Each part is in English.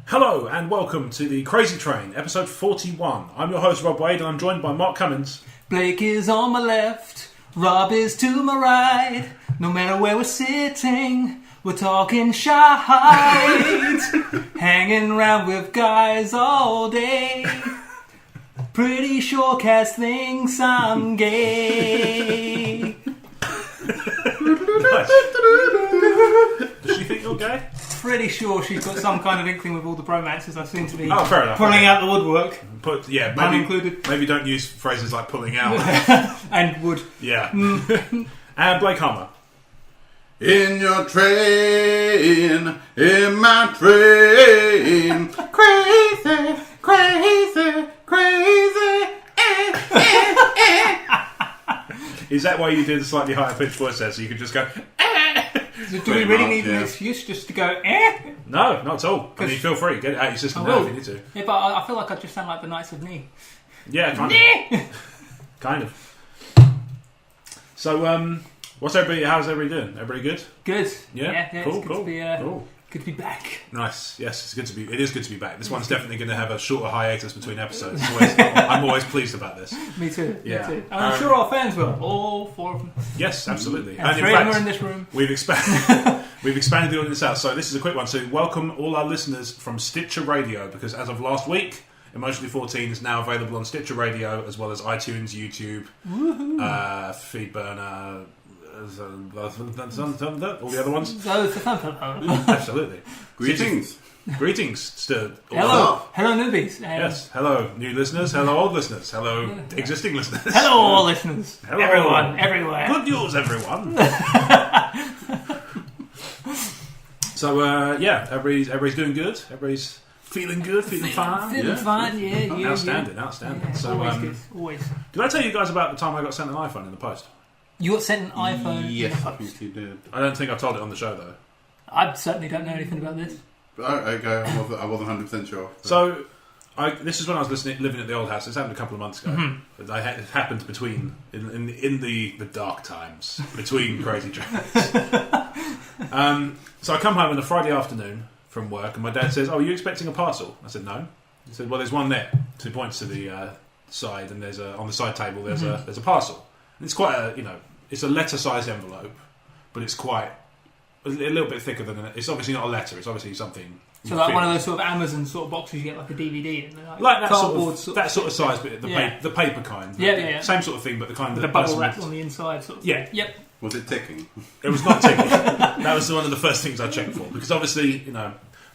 Hello and welcome to the Crazy Train, episode 41. I'm your host Rob Wade and I'm joined by Marc Cummins. Blake is on my left, Rob is to my right. No matter where we're sitting, we're talking shite. Hanging around with guys all day. Pretty sure Cass thinks I'm gay. Nice. Does she think you're gay? Pretty sure she's got some kind of inkling with all the bromances I seem to be fair enough, pulling out the woodwork. Maybe included. Maybe don't use phrases like pulling out. And wood. Yeah. And Blake Hummer. In your train, in my train, crazy, crazy, crazy. Is that why you did a slightly higher pitched voice there, so you could just go? So do we really need an excuse just to go, eh? No, not at all. I mean, feel free, get it out your system now if you need to. Yeah, but I feel like I just sound like the Knights of Knee. Yeah, kind of. Kind of. So, how's everybody doing? Everybody good? Good. Yeah? Cool, it's cool. Good to be back. Nice. Yes, it is good to be back. This one's definitely going to have a shorter hiatus between episodes. I'm always pleased about this. Me too. Yeah. Me too. I'm sure our fans will. All four of them. Yes, absolutely. And three of them are in this room. We've expanded the audience out. So this is a quick one. So welcome all our listeners from Stitcher Radio, because as of last week, Emotionally 14 is now available on Stitcher Radio, as well as iTunes, YouTube, Feedburner, all the other ones. Absolutely. Greetings to all. Hello newbies. Yes, hello new listeners, hello old listeners, hello existing listeners. Hello all listeners. Hello. Everyone, everywhere. Good news, everyone. So everybody's doing good. Everybody's feeling good, feeling fine. Feeling fine, yeah. Outstanding. Yeah, So always good, always. Did I tell you guys about the time I got sent an iPhone in the post? You got sent an iPhone? Yes, I think you did. I don't think I told it on the show though. I certainly don't know anything about this. Okay, I wasn't 100% sure. So this is when I was living at the old house. This happened a couple of months ago. Mm-hmm. It happened in the dark times between Crazy Trains. So I come home on a Friday afternoon from work, and my dad says, "Oh, are you expecting a parcel?" I said, "No." He said, "Well, there's one there." So he points to the side, and there's on the side table there's a parcel. And it's quite it's a letter-sized envelope, but it's quite a little bit thicker than it's obviously not a letter. It's obviously something. So like one of those sort of Amazon sort of boxes you get like a DVD in, like that sort of size, but the paper kind. Yeah. Same sort of thing, but the kind with that the bubble wrap on the inside. Sort of. Yeah. Yep. Was it ticking? It was not ticking. That was one of the first things I checked for, because obviously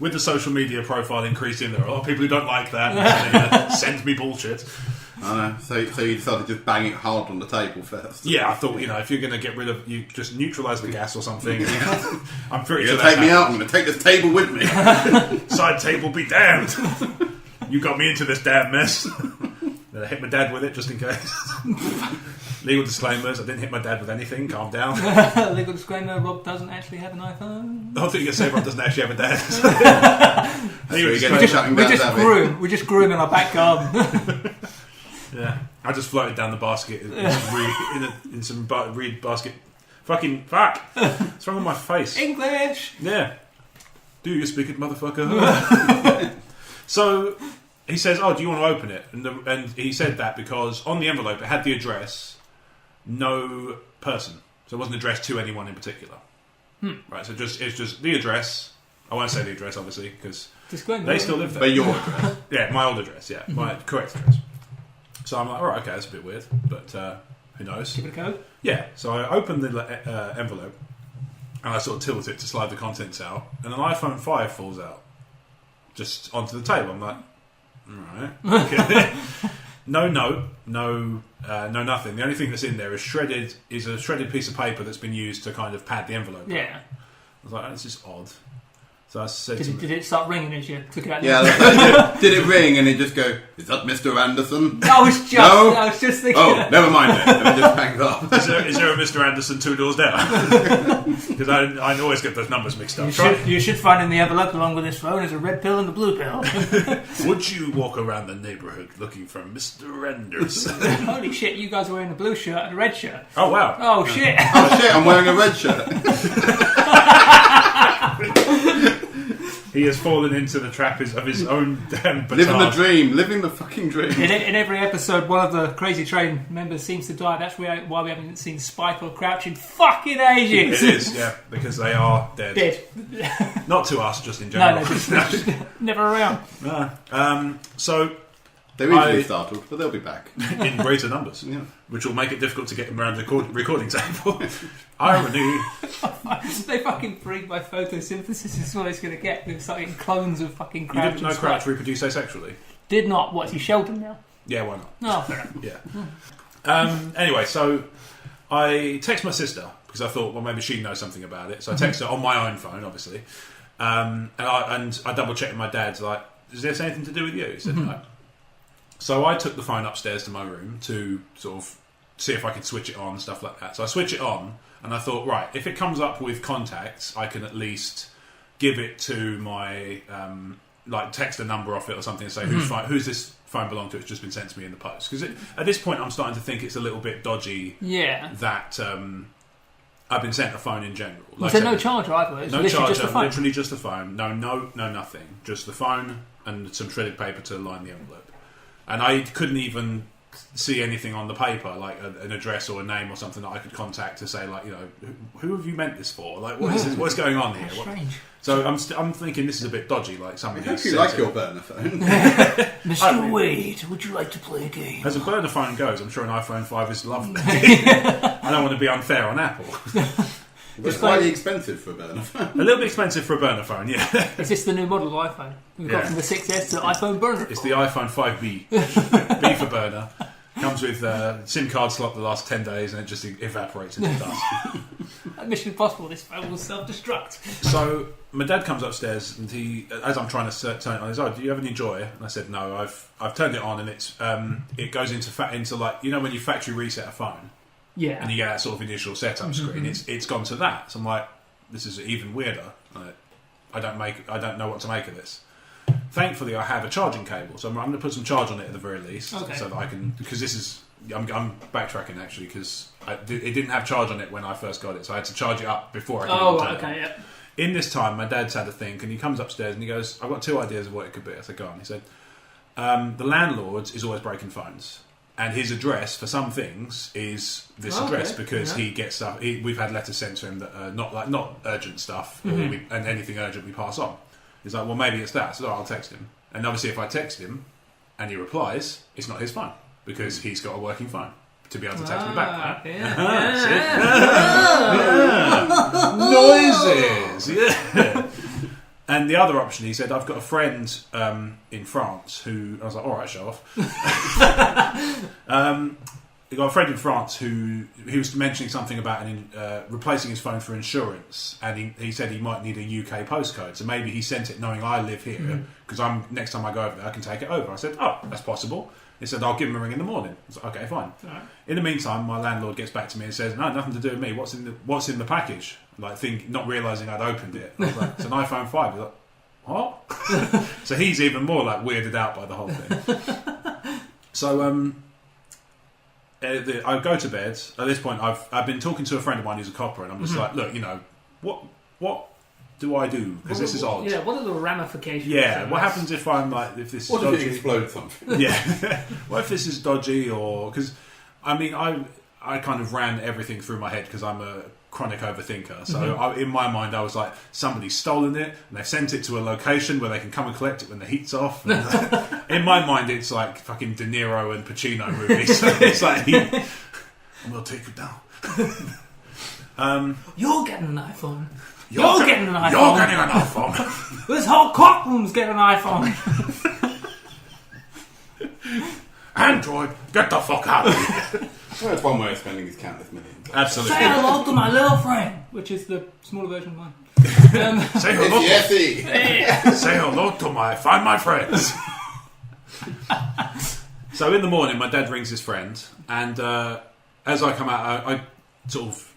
with the social media profile increasing, there are a lot of people who don't like that and send me bullshit. I know. So you decided to just bang it hard on the table first. Yeah, I thought if you're going to get rid of, you just neutralise the gas or something. I'm pretty sure. Take me out. I'm going to take this table with me. Side table be damned. You got me into this damn mess. Then I hit my dad with it just in case. Legal disclaimers: I didn't hit my dad with anything. Calm down. Legal disclaimer: Rob doesn't actually have an iPhone. I thought you were going to say Rob doesn't actually have a dad. We just grew him in our back garden. Yeah, I just floated down the basket in some reed basket. Fucking fuck! What's wrong with my face? English. Yeah. Do you speak it, motherfucker? So he says, "Oh, do you want to open it?" And he said that because on the envelope it had the address, no person, so it wasn't addressed to anyone in particular. Right. So it's just the address. I won't say the address, obviously, because they still live there. But your address. Yeah, my old address. Yeah, my correct address. So I'm like, all right, okay, that's a bit weird, but who knows? Give it a go. Yeah, so I opened the envelope, and I sort of tilt it to slide the contents out, and an iPhone 5 falls out, just onto the table. I'm like, all right. Okay. No note, no nothing. The only thing that's in there is a shredded piece of paper that's been used to kind of pad the envelope. Yeah. I was like, this is odd. So I said did it start ringing as you took it out? Yeah, did it ring and it just go, "Is that Mr. Anderson?" I was just thinking. Oh, never mind it. And it just hangs up. Is there a Mr. Anderson 2 doors down? Because I always get those numbers mixed up. You should find in the envelope along with this phone is a red pill and a blue pill. Would you walk around the neighbourhood looking for Mr. Anderson? Holy shit, you guys are wearing a blue shirt and a red shirt. Oh, wow. Oh, shit. Oh, shit, I'm wearing a red shirt. He has fallen into the trap of his own damn petard. Living the dream. Living the fucking dream. In every episode, one of the Crazy Train members seems to die. That's why we haven't seen Spike or Crouch in fucking ages. It is, yeah, because they are dead. Dead. Not to us, just in general. No, just never around. So They're easily startled, but they'll be back. in greater numbers, Yeah. which will make it difficult to get them around the recording table. Irony. They fucking freak my photosynthesis is what it's going to get. They're starting clones of fucking You Crouch. didn't know and Crouch Spike. reproduce asexually? Did not. What, is he Sheldon now? Yeah, why not? No, fair enough. Yeah. Anyway, so I text my sister because I thought, well, maybe she knows something about it. So I text her on my own phone, obviously, and I double checked with my dad. Like, is this anything to do with you? He said no. So I took the phone upstairs to my room to sort of see if I could switch it on and stuff like that. So I switch it on, and I thought, right, if it comes up with contacts, I can at least give it to my text a number off it or something and say who's this phone belong to? It's just been sent to me in the post. Because at this point, I'm starting to think it's a little bit dodgy. Yeah. That I've been sent a phone in general. Was there no charger either? It was No literally charger, just the phone. literally just the phone. No, nothing. Just the phone and some shredded paper to line the envelope. And I couldn't even see anything on the paper, like an address or a name or something that I could contact to say, like, you know, who have you meant this for? Like, what is this? What's going on here? Strange. So I'm thinking this is a bit dodgy. Like I somebody. hope you like your burner phone. Mr. Wade, would you like to play a game? As a burner phone goes, I'm sure an iPhone 5 is lovely. I don't want to be unfair on Apple. It's slightly expensive for a burner phone. A little bit expensive for a burner phone, yeah. Is this the new model of iPhone? We've got Yeah. from the 6S to iPhone burner. It's the iPhone 5B. B for burner. Comes with SIM card slot the last 10 days and it just evaporates into dust. Mission Impossible, this phone will self-destruct. So my dad comes upstairs and he, as I'm trying to turn it on, he's like, do you have any joy? And I said, no, I've turned it on and it's it goes into like, you know when you factory reset a phone Yeah. and you get that sort of initial setup screen, it's gone to that. So I'm like, this is even weirder. Like, I don't know what to make of this. Thankfully, I have a charging cable, so I'm going to put some charge on it at the very least, so that I can. Because this is, I'm backtracking actually because it didn't have charge on it when I first got it, so I had to charge it up before I could. Oh, turn it on. okay, yeah. In this time, my dad's had a think, and he comes upstairs and he goes, "I've got two ideas of what it could be." I said, "Go on." He said, "The landlord is always breaking phones." And his address for some things is this address because he gets stuff. We've had letters sent to him that are not urgent stuff, and anything urgent we pass on. He's like, well, maybe it's that. So I'll text him. And obviously, if I text him and he replies, it's not his phone because he's got a working phone to be able to text me back. Right? Noises. Yeah. And the other option, he said, I've got a friend in France who... I was like, all right, show off. He got a friend in France who he was mentioning something about replacing his phone for insurance, and he said he might need a UK postcode. So maybe he sent it knowing I live here, because next time I go over there, I can take it over. I said, oh, that's possible. He said, I'll give him a ring in the morning. I was like, okay, fine. Right. In the meantime, my landlord gets back to me and says, no, nothing to do with me. What's in the package? Like, not realising I'd opened it. I was like, it's an iPhone 5. He's like, what? So he's even more like weirded out by the whole thing. So I go to bed. At this point, I've been talking to a friend of mine who's a copper, and I'm just like, look, you know, what do I do? Because this is odd. Yeah, what are the ramifications? Yeah, what happens if I'm like, if this is What dodgy? if you explode something? Yeah. What if this is dodgy? Or because I mean, I kind of ran everything through my head because I'm a chronic overthinker. So in my mind, I was like, somebody's stolen it and they've sent it to a location where they can come and collect it when the heat's off. And, in my mind, it's like fucking De Niro and Pacino movies. So it's like, I'm gonna take it down. You're getting an iPhone. You're getting an iPhone. You're getting an iPhone. This whole courtroom's getting an iPhone. Android, get the fuck out of here. Well, that's one way of spending his countless millions. Absolutely. Say hello to my little friend, which is the smaller version of mine. Say hello. It's Say hello to find my friends. So in the morning, my dad rings his friend, and as I come out, I sort of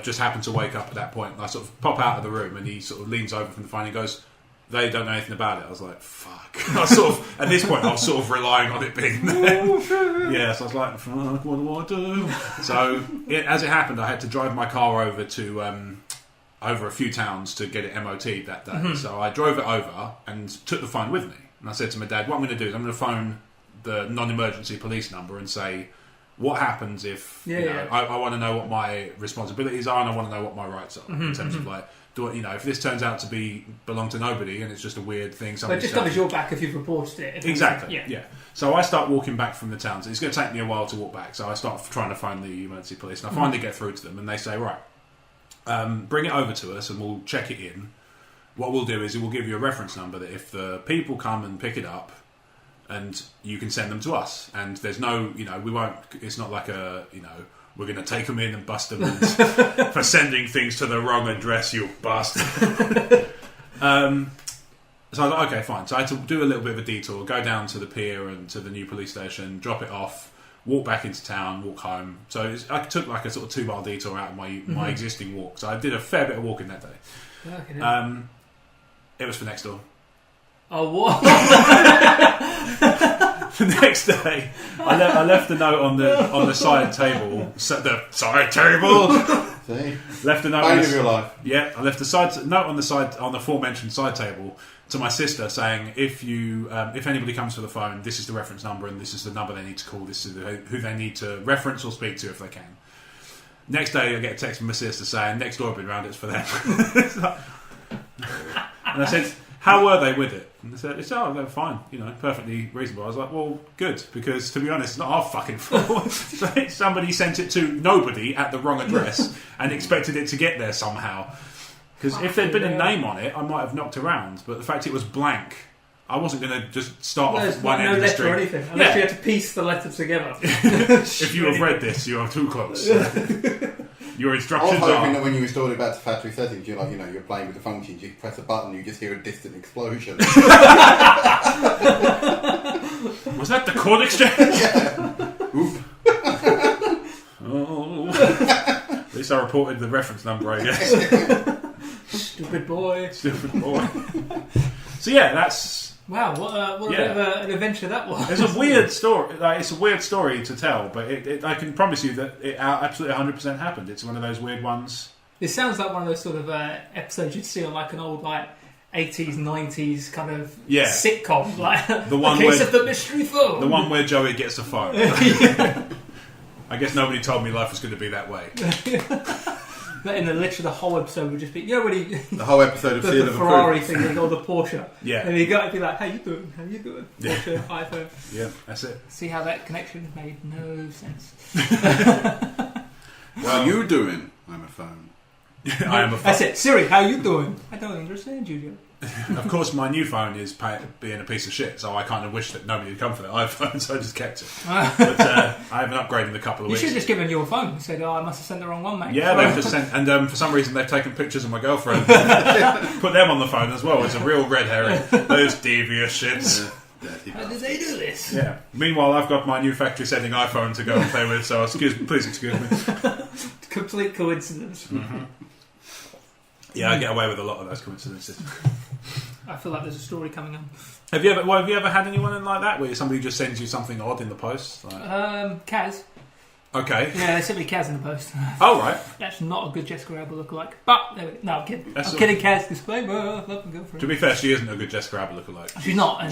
just happen to wake up at that point. And I sort of pop out of the room, and he sort of leans over from the phone and goes, they don't know anything about it. I was like, fuck. I sort of, at this point, I was sort of relying on it being there. Yeah, so I was like, fuck, what do I do? So, as it happened, I had to drive my car over to over a few towns to get it MOT'd that day. So I drove it over and took the phone with me. And I said to my dad, what I'm going to do is I'm going to phone the non-emergency police number and say, what happens if I want to know what my responsibilities are and I want to know what my rights are in terms of like, if this turns out to belong to nobody and it's just a weird thing. But it just covers your back if you've reported it. Exactly. Yeah. So I start walking back from the town. So it's going to take me a while to walk back. So I start trying to phone the emergency police, and I finally get through to them, and they say, right, bring it over to us, and we'll check it in. What we'll do is we'll give you a reference number that if the people come and pick it up, and you can send them to us. And there's no, we won't. It's not like we're going to take them in and bust them for sending things to the wrong address, you bastard. So I was like, okay, fine. So I had to do a little bit of a detour, go down to the pier and to the new police station, drop it off, walk back into town, walk home. So I took like a sort of 2-mile detour out of my existing walk. So I did a fair bit of walking that day. Okay, it was for next door. Oh, what? The next day, I left a note on the side table. The side table. See? Left a note. Bane of your life. Yeah, I left a note on the aforementioned side table to my sister saying, if anybody comes to the phone, this is the reference number and this is the number they need to call. This is who they need to reference or speak to if they can. Next day, I get a text from my sister saying, next door have been round. It's for them. And I said, how were they with it? And they said, they're fine, perfectly reasonable. I was like, well, good, because to be honest, it's not our fucking fault. Somebody sent it to nobody at the wrong address and expected it to get there somehow. Because if there'd been a name on it, I might have knocked around. But the fact it was blank, I wasn't going to just start off with one end of the string. No letter or anything. Unless you had to piece the letter together. If you have read this, you are too close. Your instructions I was hoping are... that when you installed it back to factory settings, you're like, you're playing with the functions, you press a button, you just hear a distant explosion. Was that the chord exchange? Yeah. Oop. Oh. At least I reported the reference number, I guess. Stupid boy. So yeah, that's... Wow, what a bit of an adventure that was. It's a weird story. It's a weird story to tell, but I can promise you that it absolutely 100% happened. It's one of those weird ones. It sounds like one of those sort of episodes you'd see on like an old 80s, 90s kind of sitcom, like the one case of the mystery phone. The one where Joey gets a phone. I guess nobody told me life was going to be that way. In the whole episode would just be, when the whole episode of the Ferrari thing or the Porsche. Yeah. And you got to be like, how you doing? Porsche, iPhone. Yeah, that's it. See how that connection made no sense. How you doing? I'm a phone. I am a phone. That's it. Siri, how you doing? I don't understand you, Joe. Of course, my new phone is being a piece of shit, so I kind of wish that nobody had come for that iPhone, so I just kept it. But I haven't upgraded in a couple of weeks. You should have just given your phone and said, I must have sent the wrong one, mate. Yeah, they've just sent, and for some reason they've taken pictures of my girlfriend, put them on the phone as well. It's a real red herring. Those devious shits. How did they do this? Yeah. Meanwhile, I've got my new factory setting iPhone to go and play with, so please excuse me. Complete coincidence. Mm-hmm. Yeah, I get away with a lot of those coincidences. I feel like there's a story coming on. Have you ever had anyone like that where somebody just sends you something odd in the post? Kaz. Okay. Yeah, they sent me Kaz in the post. Oh, right. That's not a good Jessica Alba lookalike. But, no, I'm kidding. I'm kidding, Kaz. Disclaimer. Love and go for it. To be fair, she isn't a good Jessica Alba lookalike. She's not.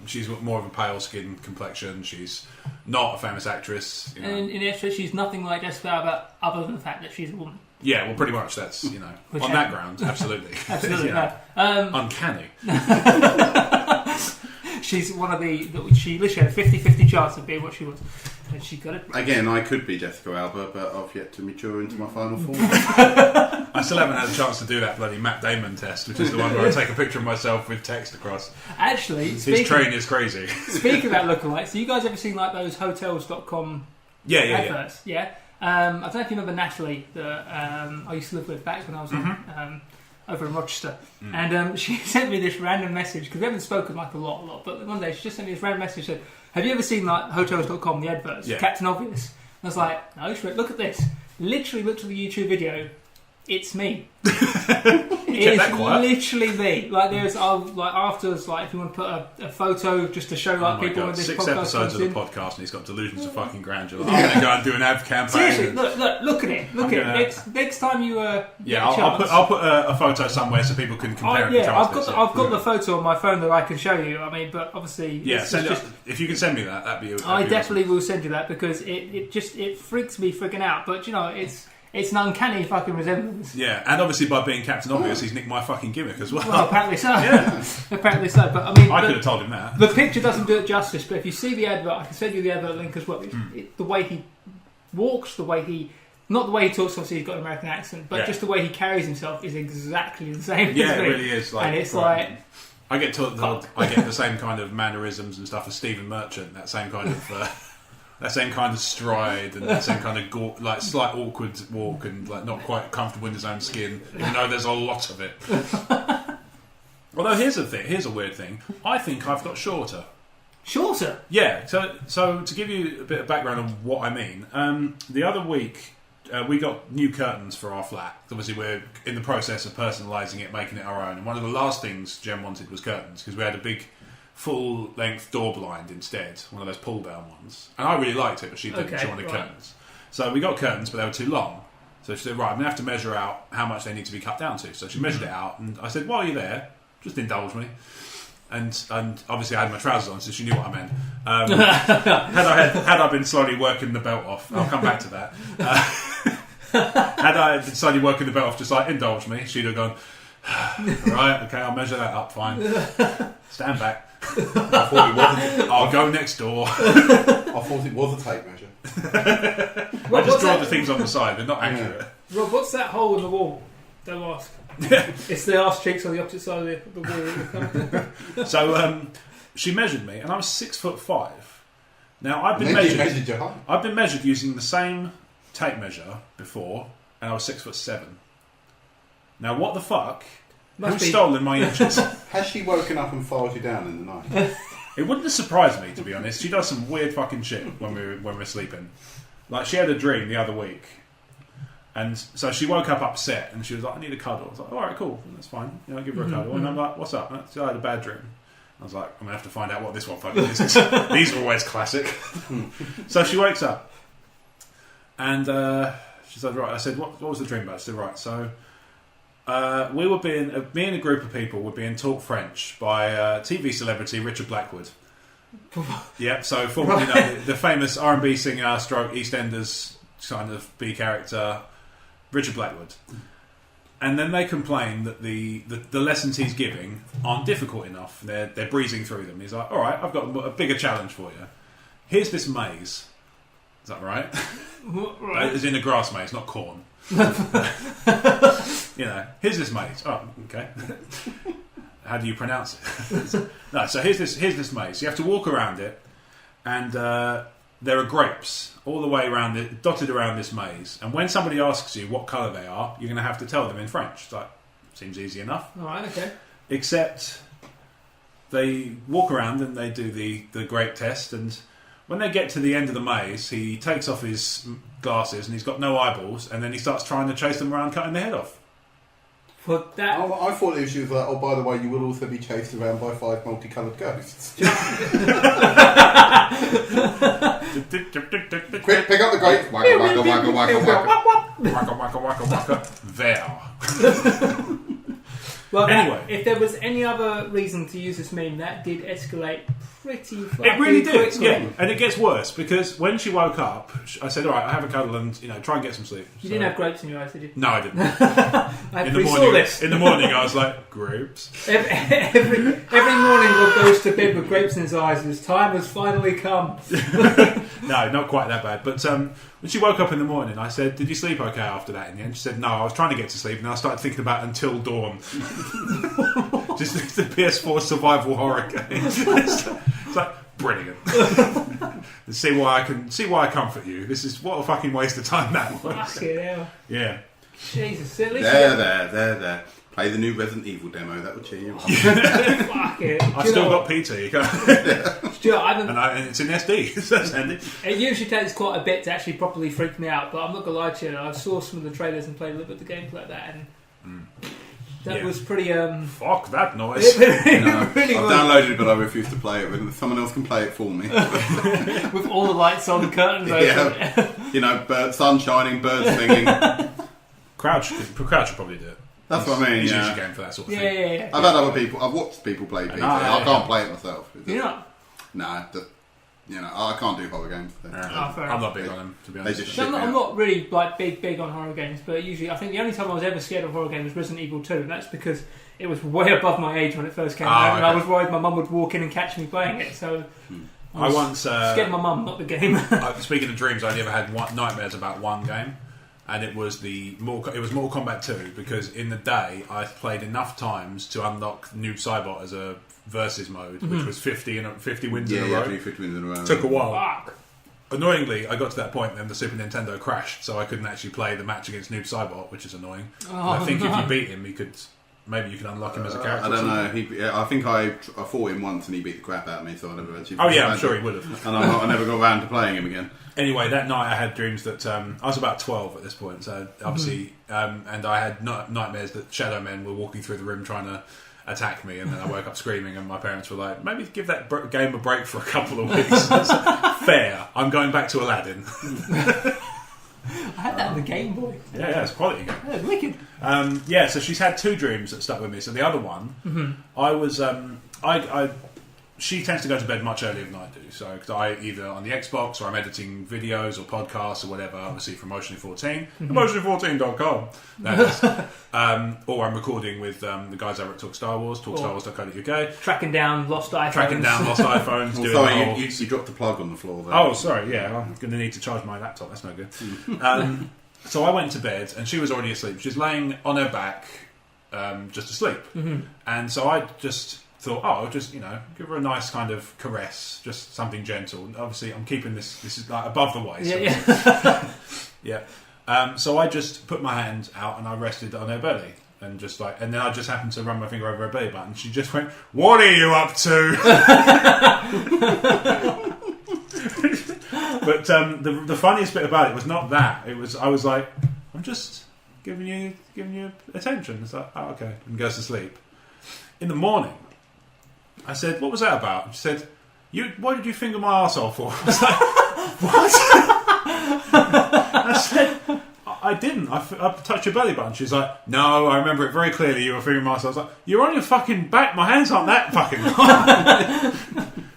She's more of a pale skin complexion. She's not a famous actress. And in extra, she's nothing like Jessica Alba other than the fact that she's a woman. Yeah, well, pretty much that's, on that ground, absolutely. Absolutely, uncanny. She's one of she literally had a 50-50 chance of being what she was. And she got it. Again, I could be Jessica Alba, but I've yet to mature into my final form. I still haven't had a chance to do that bloody Matt Damon test, which is the one where I take a picture of myself with text across. Actually, his train is crazy. Speaking about lookalikes, you guys ever seen like those hotels.com adverts? Yeah. I don't know if you remember Natalie that I used to live with back when I was over in Rochester. And she sent me this random message, because we haven't spoken like a lot, but one day she just sent me this random message that said, have you ever seen like hotels.com, the adverts, Captain Obvious? And I was like, no, look at this. Literally looked at the YouTube video. It's me. It is literally me. Like there's, like afterwards, like if you want to put a photo just to show like people when this 6 podcast episodes of the podcast, and he's got delusions of fucking grandeur. I'm going to go and do an ad campaign. Seriously, look at it. Look at it. Next time you I'll put a photo somewhere so people can compare and contrast. I've got the photo on my phone that I can show you. I mean, but obviously, if you can send me that, that'd be. I definitely will send you that because it freaks me freaking out. But you know, it's an uncanny fucking resemblance. Yeah, and obviously by being Captain Obvious, he's nicked my fucking gimmick as well. Well, apparently so. Yeah. Apparently so. But I mean, I could have told him that. The picture doesn't do it justice. But if you see the advert, I can send you the advert link as well. The way he walks, not the way he talks. Obviously, he's got an American accent, but just the way he carries himself is exactly the same. Yeah, it really is. And it's like. I get the same kind of mannerisms and stuff as Stephen Merchant. That same kind of. That same kind of stride and that same kind of like slight awkward walk and like not quite comfortable in his own skin, even though there's a lot of it. Although here's a weird thing. I think I've got shorter. Shorter? Yeah. So to give you a bit of background on what I mean, the other week we got new curtains for our flat. Obviously, we're in the process of personalising it, making it our own. And one of the last things Jem wanted was curtains because we had a big full-length door blind instead, one of those pull-down ones. And I really liked it, but she didn't. She wanted curtains. So we got curtains, but they were too long. So she said, right, I'm going to have to measure out how much they need to be cut down to. So she measured it out, and I said, while you're there, just indulge me. And obviously I had my trousers on, so she knew what I meant. Had I been slowly working the belt off, I'll come back to that. Had I been slowly working the belt off, just like, indulge me, she'd have gone, right, okay, I'll measure that up, fine. Stand back. I thought it wasn't. I'll go next door. I thought it was a tape measure. I just draw the things on the side. They're not accurate. Rob, what's that hole in the wall? Don't ask. It's the arse cheeks on the opposite side of the wall. So she measured me, and I was 6'5". Now I've been measured your height. I've been measured using the same tape measure before, and I was 6'7". Now what the fuck? Who's stolen my inches? Has she woken up and filed you down in the night? It wouldn't have surprised me, to be honest. She does some weird fucking shit when we're sleeping. Like, she had a dream the other week. And so she woke up upset and she was like, I need a cuddle. I was like, alright, cool, that's fine. You know, give her a cuddle. And I'm like, what's up? So I had a bad dream. I was like, I'm going to have to find out what this one fucking is. These are always classic. So she wakes up. And she said, right. I said, what was the dream about? She said, right, so... me and a group of people were being taught French by TV celebrity Richard Blackwood. Yep, so formerly the famous R&B singer stroke EastEnders kind of B character Richard Blackwood. And then they complain that the lessons he's giving aren't difficult enough. They're breezing through them. He's like, alright, I've got a bigger challenge for you. Here's this maze. Is that right? Right. As in a grass maze, not corn. You know, here's this maze. Oh, okay. How do you pronounce it? No, so here's this maze. You have to walk around it, and there are grapes all the way around it, dotted around this maze. And when somebody asks you what colour they are, you're going to have to tell them in French. It's like, seems easy enough. All right, okay. Except they walk around and they do the grape test, and when they get to the end of the maze, he takes off his glasses and he's got no eyeballs, and then he starts trying to chase them around, cutting their head off. For that, I thought it was you was like, oh, by the way, you will also be chased around by 5 multicoloured ghosts. Quick, pick up the grape. Waka, waka, waka, waka, waka. Waka, waka, waka, waka. There. Well, anyway, if there was any other reason to use this meme, that did escalate pretty fucking It really did, quickly. yeah. And it gets worse because when she woke up, I said, "All right, I have a cuddle and try and get some sleep." You didn't have grapes in your eyes, did you? No, I didn't. In the morning, I was like, "Grapes." Every morning, Rob goes to bed with grapes in his eyes, and his time has finally come. No, not quite that bad. But when she woke up in the morning, I said, "Did you sleep okay after that?" In the end, she said, "No, I was trying to get to sleep, and I started thinking about Until Dawn." Just the PS4 survival horror game. It's like brilliant. see why I comfort you. This is what a fucking waste of time that was. Fucking hell. Yeah. Jesus. At least There. Play the new Resident Evil demo. That would cheer you up. Fuck it. I've still got PT. Stuart, and it's in SD. So that's handy. It usually takes quite a bit to actually properly freak me out, but I'm not gonna lie to you. I saw some of the trailers and played a little bit of the gameplay like that, and That was pretty. Fuck that noise. Really I've downloaded it, but I refuse to play it. Someone else can play it for me. With all the lights on, curtains open. Sun shining, birds singing. Crouch will probably do it. That's what I mean. He's usually going for that sort of thing. Yeah. I've had other people. I've watched people play PC. I can't play it myself. Yeah. Nah. I can't do horror games. I'm not big on them, to be honest. I'm not really like big on horror games, but usually I think the only time I was ever scared of a horror game was Resident Evil 2, and that's because it was way above my age when it first came out, and I was worried my mum would walk in and catch me playing it. So I once scared my mum, not the game. Speaking of dreams, I ever had nightmares about one game, and it was Mortal Kombat 2, because in the day I played enough times to unlock Noob Saibot as a versus mode, which was 50 wins in a row. 50 wins in a row. Took a while. Fuck. Annoyingly, I got to that point, then the Super Nintendo crashed, so I couldn't actually play the match against Noob Saibot, which is annoying. I think if you beat him, maybe you can unlock him as a character. I don't know. I think I fought him once and he beat the crap out of me, so I never actually. I'm sure he would have. And I never got around to playing him again. Anyway, that night I had dreams that I was about 12 at this point, so obviously, and I had nightmares that shadow men were walking through the room trying to attack me, and then I woke up screaming, and my parents were like, maybe give that game a break for a couple of weeks. Fair. I'm going back to Aladdin. I had that on the Game Boy. Yeah, it's a quality game. Yeah, wicked. So she's had two dreams that stuck with me. So the other one, I was she tends to go to bed much earlier than I do. So because I either on the Xbox or I'm editing videos or podcasts or whatever, obviously for Emotionally14, emotionally14.com, that is. Or I'm recording with the guys over at Talk Star Wars, talkstarwars.co.uk. Tracking down lost iPhones. You dropped the plug on the floor there. Oh, sorry, yeah. I'm going to need to charge my laptop. That's no good. So I went to bed and she was already asleep. She was laying on her back, just asleep. And so I just thought, I'll just, give her a nice kind of caress, just something gentle. And obviously, I'm keeping this is like above the waist. So I just put my hand out and I rested on her belly. And then I just happened to run my finger over her belly button. She just went, "What are you up to?" But the funniest bit about it was not that. I was like, "I'm just giving you attention." It's like, "Oh, okay," and goes to sleep. In the morning, I said, "What was that about?" And she said, "Why did you finger my arsehole for?" I was like, "What?" I said, "I didn't. I touched your belly button." She's like, "No, I remember it very clearly. You were fingering my arsehole." I was like, "You're on your fucking back. My hands aren't that fucking long."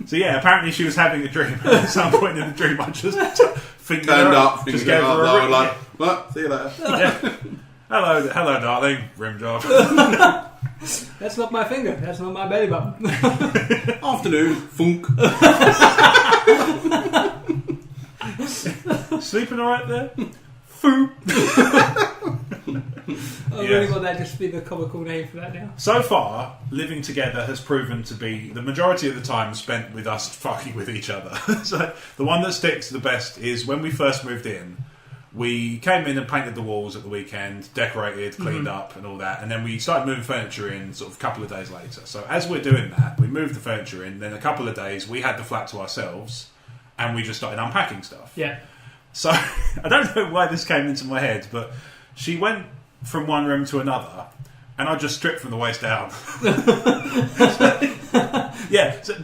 So yeah, apparently she was having a dream. At some point in the dream, I just fingered her up, just gave her a ring. Like, "What? See you later." Yeah. Hello, darling. Rim job. That's not my finger. That's not my belly button. Afternoon. Funk. Sleeping all right there? Foop. I really want that just to be the comical name for that now. So far, living together has proven to be the majority of the time spent with us fucking with each other. So the one that sticks the best is when we first moved in. We came in and painted the walls at the weekend, decorated, cleaned up and all that, and then we started moving furniture in sort of a couple of days later. So as we're doing that, we moved the furniture in, then a couple of days we had the flat to ourselves and we just started unpacking stuff. Yeah. So I don't know why this came into my head, but she went from one room to another and I just stripped from the waist down. Yeah, so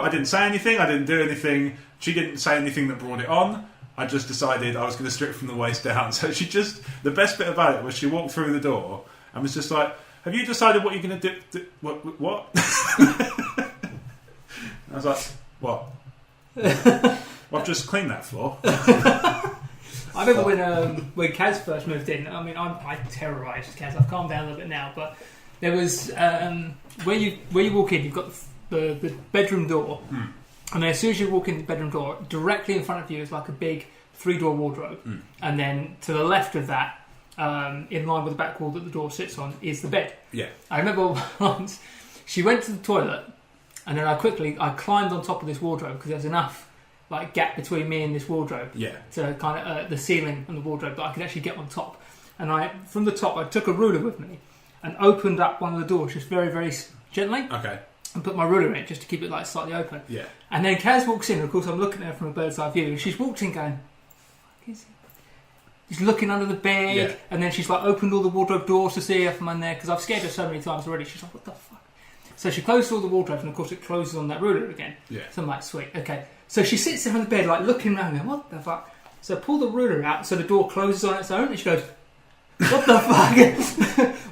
I didn't say anything, I didn't do anything, she didn't say anything that brought it on. I just decided I was going to strip from the waist down. So the best bit about it was she walked through the door and was just like, "Have you decided what you're going to do? What?" I was like, "What?" "Well, I've just cleaned that floor." I remember when Kaz first moved in. I mean, I terrorised Kaz. I've calmed down a little bit now, but there was where you walk in, you've got the bedroom door. And then as soon as you walk in the bedroom door, directly in front of you is like a big 3-door wardrobe. And then to the left of that, in line with the back wall that the door sits on, is the bed. Yeah. I remember once she went to the toilet and then I climbed on top of this wardrobe because there's enough like gap between me and this wardrobe to kind of the ceiling and the wardrobe that I could actually get on top. And from the top, I took a ruler with me and opened up one of the doors just very, very gently. Okay. And put my ruler in it just to keep it like slightly open. Yeah. And then Kaz walks in, and of course I'm looking at her from a bird's eye view, and she's walked in going, "Fuck is She's looking under the bed, and then she's like opened all the wardrobe doors to see if I'm in there because I've scared her so many times already. She's like, what the fuck? So she closed all the wardrobes, and of course it closes on that ruler again. Yeah. So I'm like, sweet, okay. So she sits there on the bed, like looking around, going, what the fuck? So I pull the ruler out, so the door closes on its own, and she goes, what the fuck?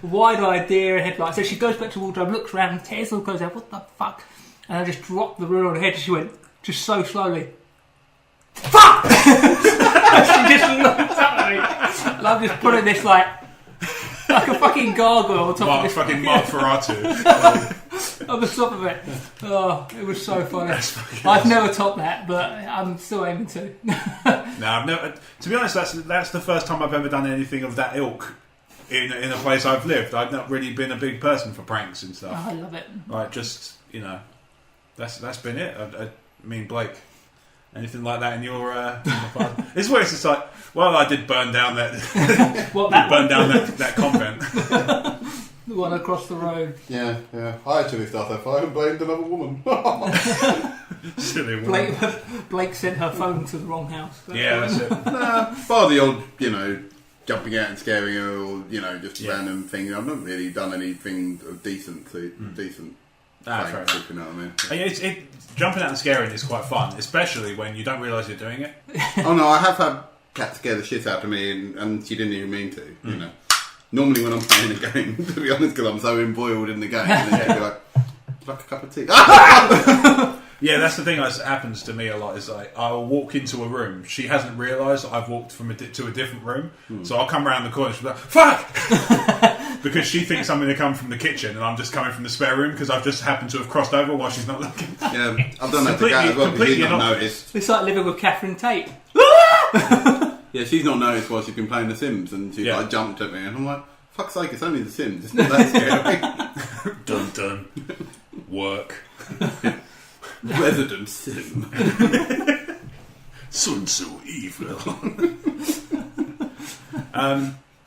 Wide-eyed deer headlight. So she goes back to the wardrobe, looks around, tears all the clothes out. What the fuck? And I just dropped the ruler on her head, and she went, just so slowly, fuck! She just looked up at me. And I'm just putting this like a fucking gargoyle on top of this. Fucking Marc Ferratu. On the top of it. Oh, it was so funny. I've never topped that, but I'm still aiming to. No, I've never. To be honest, that's the first time I've ever done anything of that ilk in a place I've lived. I've not really been a big person for pranks and stuff. Oh, I love it. Like, just, that's been it. I mean, Blake, anything like that in your past? It's where it's just like, well, I did burn down that that convent. The one across the road. Yeah. I actually started that fire and blamed another woman. Silly woman. Blake sent her phone to the wrong house. That's it. Bar the old, jumping out and scaring her, or just random thing. I've not really done anything of decent. Fair enough. If you know what I mean. Jumping out and scaring is quite fun, especially when you don't realise you're doing it. Oh no, I have had Cat scare the shit out of me, and she didn't even mean to. Normally when I'm playing a game, to be honest, because I'm so embroiled in the game, and then she'll be like a cup of tea. Yeah, that's the thing that happens to me a lot, is like, I'll walk into a room, she hasn't realised I've walked to a different room, so I'll come around the corner and she'll be like, fuck! Because she thinks I'm going to come from the kitchen and I'm just coming from the spare room because I've just happened to have crossed over while she's not looking. Yeah, I've done that to Kat as well, because she's not noticed. It's like living with Catherine Tate. Yeah, she's not noticed while she's been playing The Sims, and she jumped at me, and I'm like, fuck's sake, it's only The Sims, it's not that scary. Dun. Work. Resident Sim. Sun Tzu evil.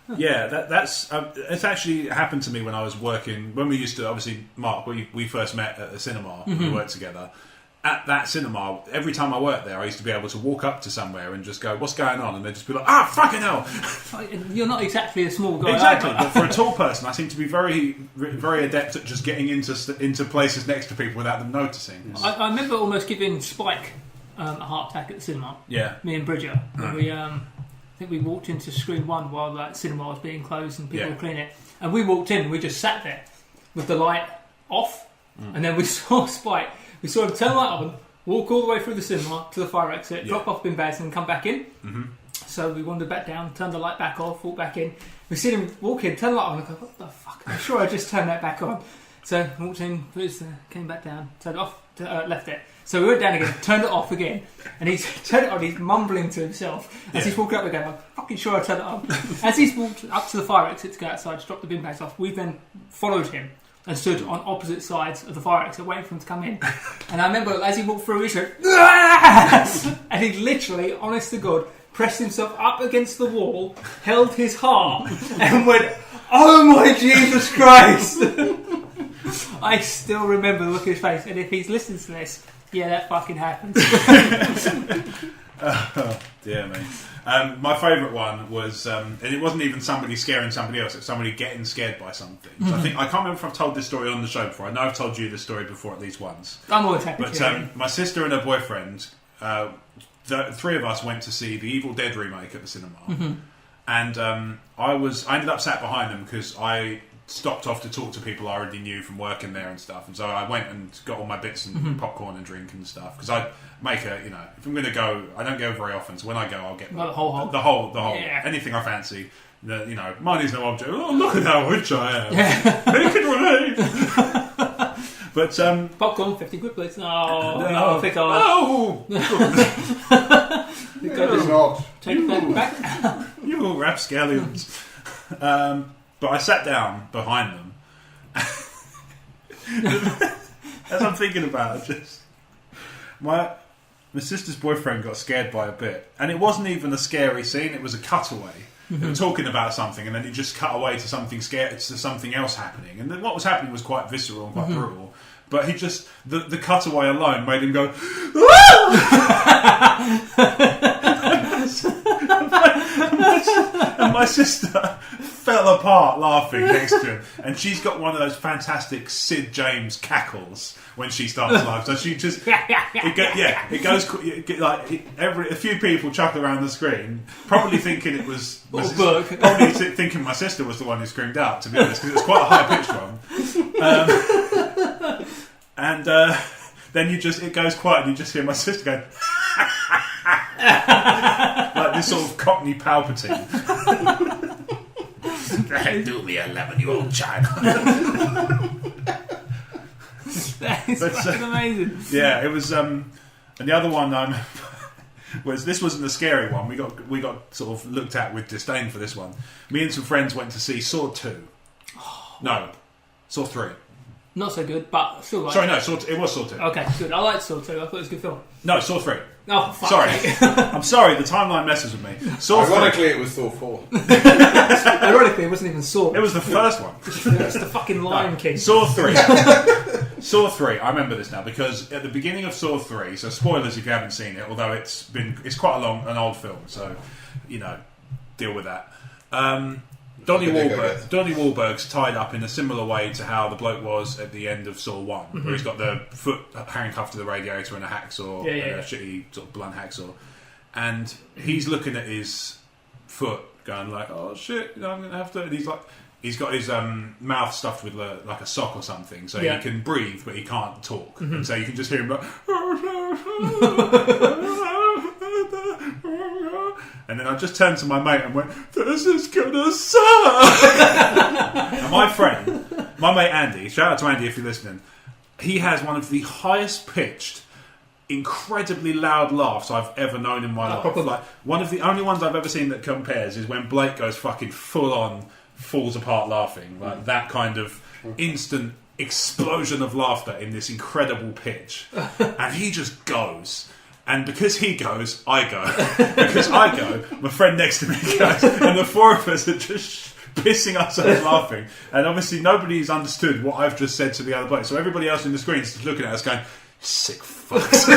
That's it's actually happened to me when I was working, when we used to, obviously, Marc, we first met at a cinema, we worked together. At that cinema, every time I worked there, I used to be able to walk up to somewhere and just go, what's going on? And they'd just be like, fucking hell! You're not exactly a small guy. Exactly, but for a tall person, I seem to be very, very adept at just getting into places next to people without them noticing. I remember almost giving Spike a heart attack at the cinema. Yeah. Me and Bridger. We, I think we walked into screen 1 while that cinema was being closed and people were cleaning it. And we walked in and we just sat there with the light off. And then we saw Spike. We saw him turn the light on, walk all the way through the cinema to the fire exit, drop off bin bags and come back in. So we wandered back down, turned the light back off, walked back in. We see him walk in, turn the light on, and go, what the fuck? I'm sure I just turned that back on. So walked in, came back down, turned it off, left it. So we went down again, turned it off again, and he's turned it on, he's mumbling to himself as he's walking up again. I'm fucking sure I turned it on. As he's walked up to the fire exit to go outside to drop the bin bags off, we then followed him and stood on opposite sides of the fire exit waiting for him to come in. And I remember as he walked through, he went, and he literally, honest to God, pressed himself up against the wall, held his heart, and went, oh my Jesus Christ! I still remember the look on his face, and if he's listening to this, yeah, that fucking happens. Oh, dear me. My favourite one was, and it wasn't even somebody scaring somebody else, it was somebody getting scared by something. So I can't remember if I've told this story on the show before. I know I've told you this story before at least once. I'm always happy But my sister and her boyfriend, the three of us went to see the Evil Dead remake at the cinema. And I ended up sat behind them because I stopped off to talk to people I already knew from working there and stuff, and so I went and got all my bits and popcorn and drink and stuff, because I make if I'm going to go, I don't go very often, so when I go I'll get the whole anything I fancy. Money's no object. Oh, look at how rich I am. Make it relate. But popcorn, 50 quid please. No, take that back. You rapscallions. But I sat down behind them. As I'm thinking about it, my sister's boyfriend got scared by a bit, and it wasn't even a scary scene. It was a cutaway. They were talking about something, and then it just cut away to something something else happening. And then what was happening was quite visceral and quite brutal. But he just the cutaway alone made him go. and my sister fell apart laughing next to him, and she's got one of those fantastic Sid James cackles when she starts laughing. So she just it goes like a few people chuckle around the screen, probably thinking it was probably thinking my sister was the one who screamed out, to be honest, because it was quite a high pitched one. And then it goes quiet, and you just hear my sister going like this sort of Cockney Palpatine. Do me 11-year-old child. That is fucking amazing. Yeah, it was. And the other one this wasn't the scary one. We got sort of looked at with disdain for this one. Me and some friends went to see Saw 2. No, Saw 3. Not so good, but still like Sorry, no, it was Saw 2. Okay, good. I liked Saw 2. I thought it was a good film. No, Saw 3. Oh, fuck. Sorry. I'm sorry, the timeline messes with me. Ironically, it was Saw 4. Ironically, it wasn't even Saw. It was the first one. It's the fucking Lion King. Saw 3. Saw 3, I remember this now, because at the beginning of Saw 3, so spoilers if you haven't seen it, although it's quite an old film, so, deal with that. Donnie Wahlberg's tied up in a similar way to how the bloke was at the end of Saw 1, where he's got the foot handcuffed to the radiator and a hacksaw, a shitty sort of blunt hacksaw, and he's looking at his foot, going like, "Oh shit, I'm gonna have to." And he's got his mouth stuffed with like a sock or something, so he can breathe but he can't talk, and so you can just hear him like. And then I just turned to my mate and went, "This is gonna suck." And my mate Andy, shout out to Andy if you're listening, he has one of the highest pitched, incredibly loud laughs I've ever known in my life. Probably. Like, one of the only ones I've ever seen that compares is when Blake goes fucking full on, falls apart laughing. Like that kind of instant explosion of laughter in this incredible pitch. And he just goes. And because he goes, I go. Because I go, my friend next to me goes. And the four of us are just pissing ourselves laughing. And obviously nobody's understood what I've just said to the other bloke. So everybody else in the screen is just looking at us going, sick fucks.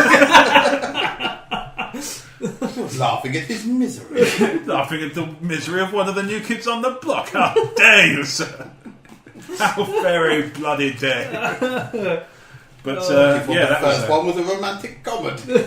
Laughing at his misery. Laughing at the misery of one of the new kids on the block. How dare you, sir? How very bloody dare you. But that first one was a romantic comedy.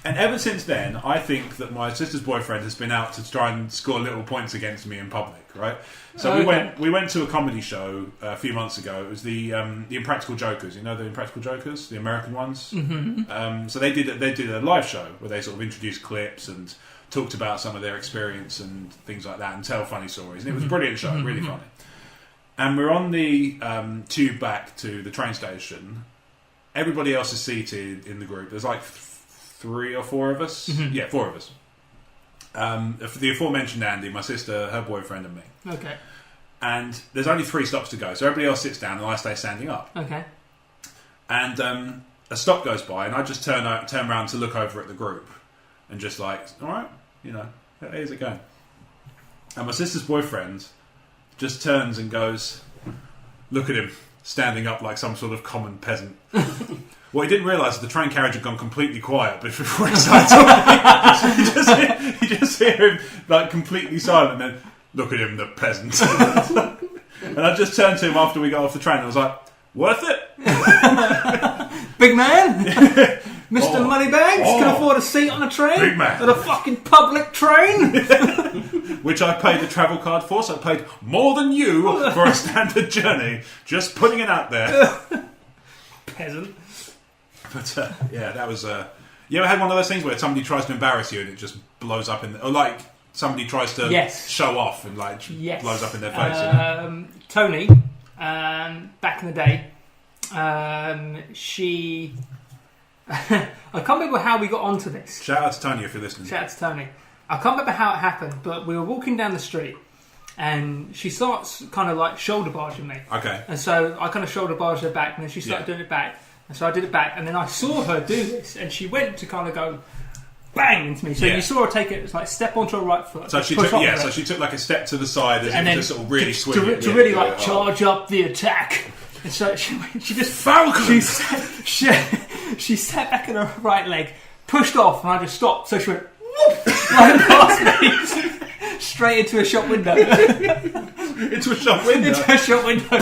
And ever since then, I think that my sister's boyfriend has been out to try and score little points against me in public, right? So we went to a comedy show a few months ago. It was the Impractical Jokers. You know the Impractical Jokers, the American ones. Mm-hmm. So they did a live show where they sort of introduced clips and talked about some of their experience and things like that, and tell funny stories. And it was a brilliant show, really funny. And we're on the tube back to the train station. Everybody else is seated in the group. There's like 3 or 4 of us. Mm-hmm. Yeah, 4 of us. The aforementioned Andy, my sister, her boyfriend, and me. Okay. And there's only 3 stops to go, so everybody else sits down and I stay standing up. Okay. And a stop goes by, and I just turn around to look over at the group, and just like, all right, how's it going? And my sister's boyfriend just turns and goes, look at him, standing up like some sort of common peasant. What he didn't realise is the train carriage had gone completely quiet before he started talking. So you just hear him like completely silent, and then look at him, the peasant. And I just turned to him after we got off the train and I was like, worth it? Big man? Mr. Moneybags can afford a seat on a train? Big man. At a fucking public train? Which I paid the travel card for, so I paid more than you for a standard journey. Just putting it out there. Peasant. But that was... you ever had one of those things where somebody tries to embarrass you and it just blows up or like somebody tries to show off and like blows up in their face? Tony, back in the day, she... I can't remember how we got onto this. Shout out to Tony if you're listening. Shout out to Tony. I can't remember how it happened, but we were walking down the street and she starts kind of like shoulder barging me. Okay. And so I kind of shoulder barged her back, and then she started doing it back. And so I did it back, and then I saw her do this, and she went to kind of go bang into me. So you saw her take it, like step onto her right foot. So she took like a step to the side as if to sort of really swing to really like charge up the attack. And so she just Falcon. She sat back on her right leg, pushed off, and I just stopped. So she went whoop, flying past me. Straight into a shop window. Into a shop window? Into a shop window.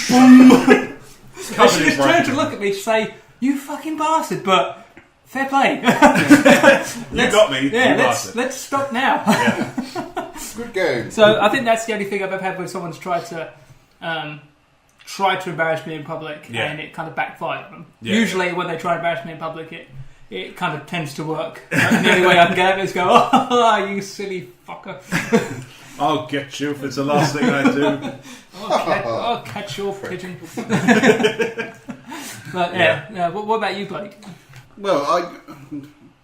Boom! She just turned to look at me to say, "You fucking bastard," but fair play. You got me. Yeah, let's stop now. Yeah. Good game. So I think that's the only thing I've ever had where someone's tried to embarrass me in public, and it kind of backfired on them. Yeah. Usually when they try to embarrass me in public, it kind of tends to work. And the only way I can get it is go, "Oh, you silly fucker." I'll get you if it's the last thing I do. I'll catch your pigeon. But what about you, Blake? Well,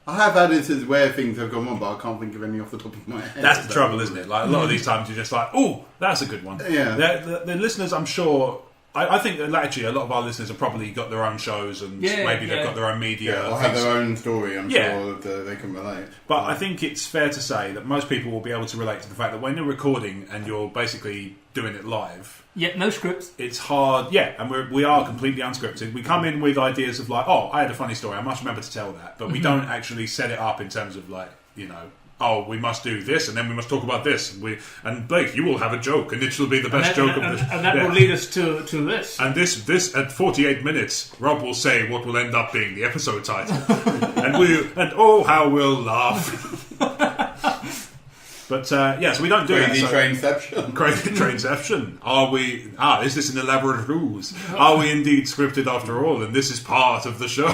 I have had instances where things have gone on, but I can't think of any off the top of my head. That's the trouble, isn't it? Like a lot of these times, you're just like, "Oh, that's a good one." Yeah. The listeners, I'm sure. I think that actually a lot of our listeners have probably got their own shows and maybe they've got their own media. Or have their own story, I'm sure that they can relate. But I think it's fair to say that most people will be able to relate to the fact that when you're recording and you're basically doing it live... Yeah, no scripts. It's hard, and we are completely unscripted. We come in with ideas of like, "Oh, I had a funny story, I must remember to tell that." But we don't actually set it up in terms of like, "Oh, we must do this, and then we must talk about this." And Blake, you will have a joke, and it will be the best joke of this. And that will lead us to this. And this at 48 minutes, Rob will say what will end up being the episode title, and oh, how we'll laugh. But so we don't do Crazy trainception. Crazy trainception. Are we? Is this an elaborate ruse? Are we indeed scripted after all? And this is part of the show.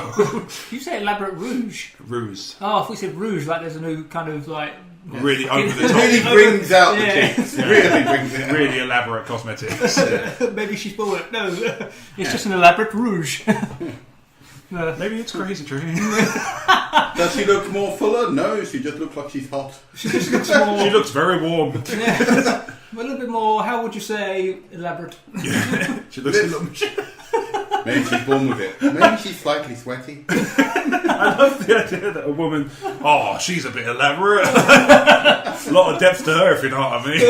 You say elaborate rouge? Ruse. Oh, if we said rouge, like there's a new kind of like really over the top. Really brings out the cheeks. Really brings it out. Really elaborate cosmetics. Maybe she's bought it. No, it's just an elaborate rouge. Maybe it's crazy train. Does she look more fuller? No, she just looks like she's hot. She just looks more... She looks very warm. Yeah. A little bit more, how would you say, elaborate? Yeah. She looks a little... Maybe she's born with it. Maybe she's slightly sweaty. I love the idea that a woman... Oh, she's a bit elaborate. A lot of depth to her, if you know what I mean.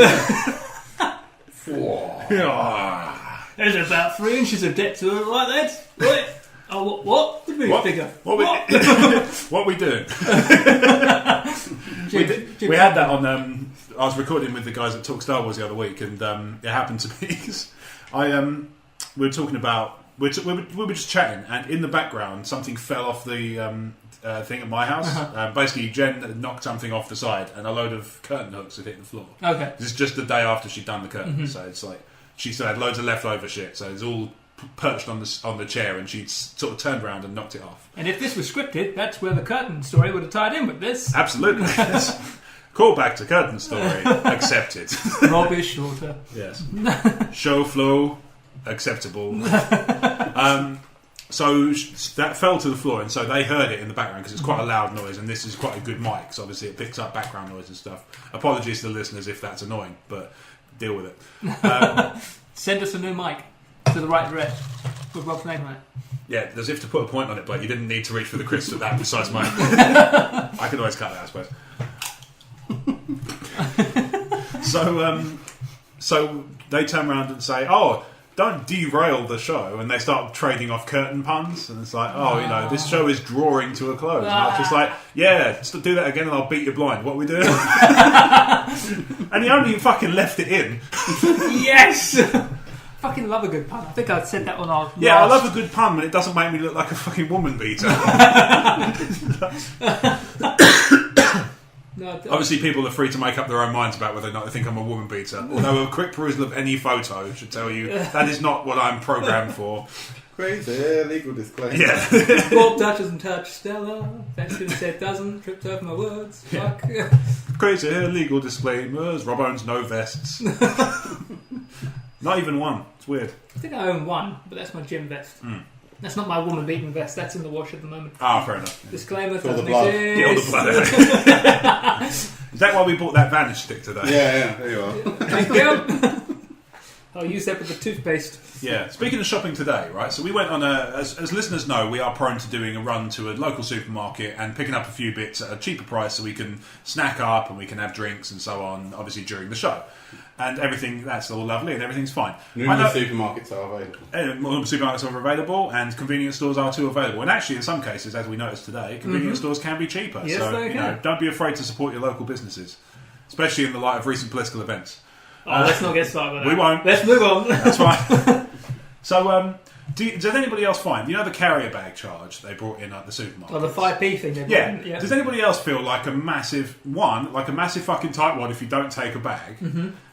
There's about 3 inches of depth to her like that. Right. Oh, what? What figure? What we doing? we had that on. I was recording with the guys at Talk Star Wars the other week, and it happened to be. We were talking about. We were just chatting, and in the background, something fell off the thing at my house. Basically, Jen had knocked something off the side, and a load of curtain hooks had hit the floor. Okay. This is just the day after she'd done the curtain, so it's like she still had loads of leftover shit. So it's all perched on the chair, and she'd sort of turned around and knocked it off. And if this was scripted, that's where the curtain story would have tied in with this. Absolutely. Call back to curtain story. Accepted. Rob is shorter. Yes. Show flow. Acceptable. So that fell to the floor, and so they heard it in the background because it's quite a loud noise, and this is quite a good mic, so obviously it picks up background noise and stuff. Apologies to the listeners if that's annoying, but deal with it. Send us a new mic. To the right address with Rob's name on it. Yeah, as if to put a point on it, but you didn't need to reach for the crisp at that precise moment. I could always cut that, I suppose. So they turn around and say, "Oh, don't derail the show," and they start trading off curtain puns, and it's like, "Oh, this show is drawing to a close." And I was just like, "Yeah, just do that again, and I'll beat you blind." What are we doing? And he only fucking left it in. Yes. Fucking love a good pun. I think I said that on our I love a good pun, but it doesn't make me look like a fucking woman beater. Obviously, people are free to make up their own minds about whether or not they think I'm a woman beater. Although a quick perusal of any photo should tell you that is not what I'm programmed for. Crazy legal disclaimer. Yeah. Bob doesn't touch Stella. Thanksgiving said doesn't. Tripped over my words. Fuck. Crazy legal disclaimers. Rob owns no vests. Not even one. It's weird. I think I own one, but that's my gym vest. That's not my woman beating vest. That's in the wash at the moment. Fair enough. Disclaimer: For the doesn't blood. exist. Get all the blood out. Is that why we bought that vanish stick today? Yeah, there you are. Thank you. I'll use that with the toothpaste. Yeah. Speaking of shopping today, right? So we went on as listeners know, we are prone to doing a run to a local supermarket and picking up a few bits at a cheaper price so we can snack up and we can have drinks and so on, obviously during the show. And everything, that's all lovely and everything's fine. Numerous supermarkets are available. More supermarkets are available and convenience stores are too available. And actually, in some cases, as we noticed today, convenience stores can be cheaper. Yes, so, they can. Don't be afraid to support your local businesses, especially in the light of recent political events. Let's not get started with that. We won't. Let's move on. That's fine. So, does anybody else find, the carrier bag charge they brought in at the supermarket? Oh, the 5p thing. Yeah. Does anybody else feel like a massive fucking tightwad if you don't take a bag,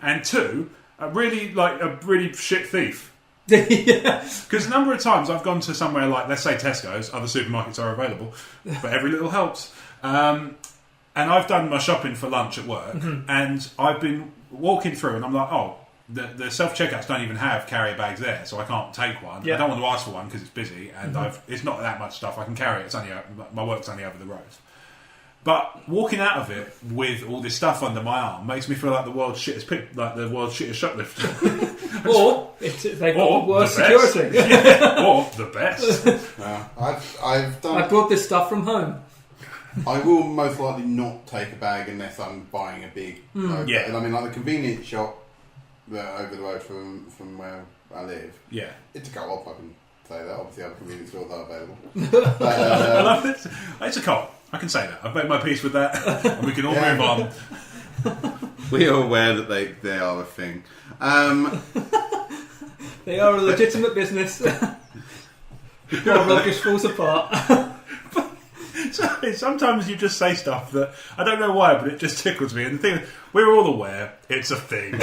and two, a really shit thief? Because a number of times I've gone to somewhere like, let's say Tesco's, other supermarkets are available, but every little helps. And I've done my shopping for lunch at work, and I've been walking through, and I'm like, oh, the self-checkouts don't even have carrier bags there, so I can't take one. I don't want to ask for one because it's busy, and it's not that much stuff I can carry. It's only my work's only over the road. But walking out of it with all this stuff under my arm makes me feel like the world's shittest shoplifter. Or they've got the worst security. Or the best. I brought this stuff from home. I will most likely not take a bag unless I'm buying a big load. Yeah. And I mean, like the convenience shop over the road from where I live. Yeah. It's a co-op, I can say that. Obviously, other convenience stores are available. I love it. It's a co-op. I can say that. I've made my peace with that, and we can all move on. We are aware that they are a thing. They are a legitimate business. Your world just falls apart. Sometimes you just say stuff that I don't know why, but it just tickles me. And the thing is, we're all aware it's a thing.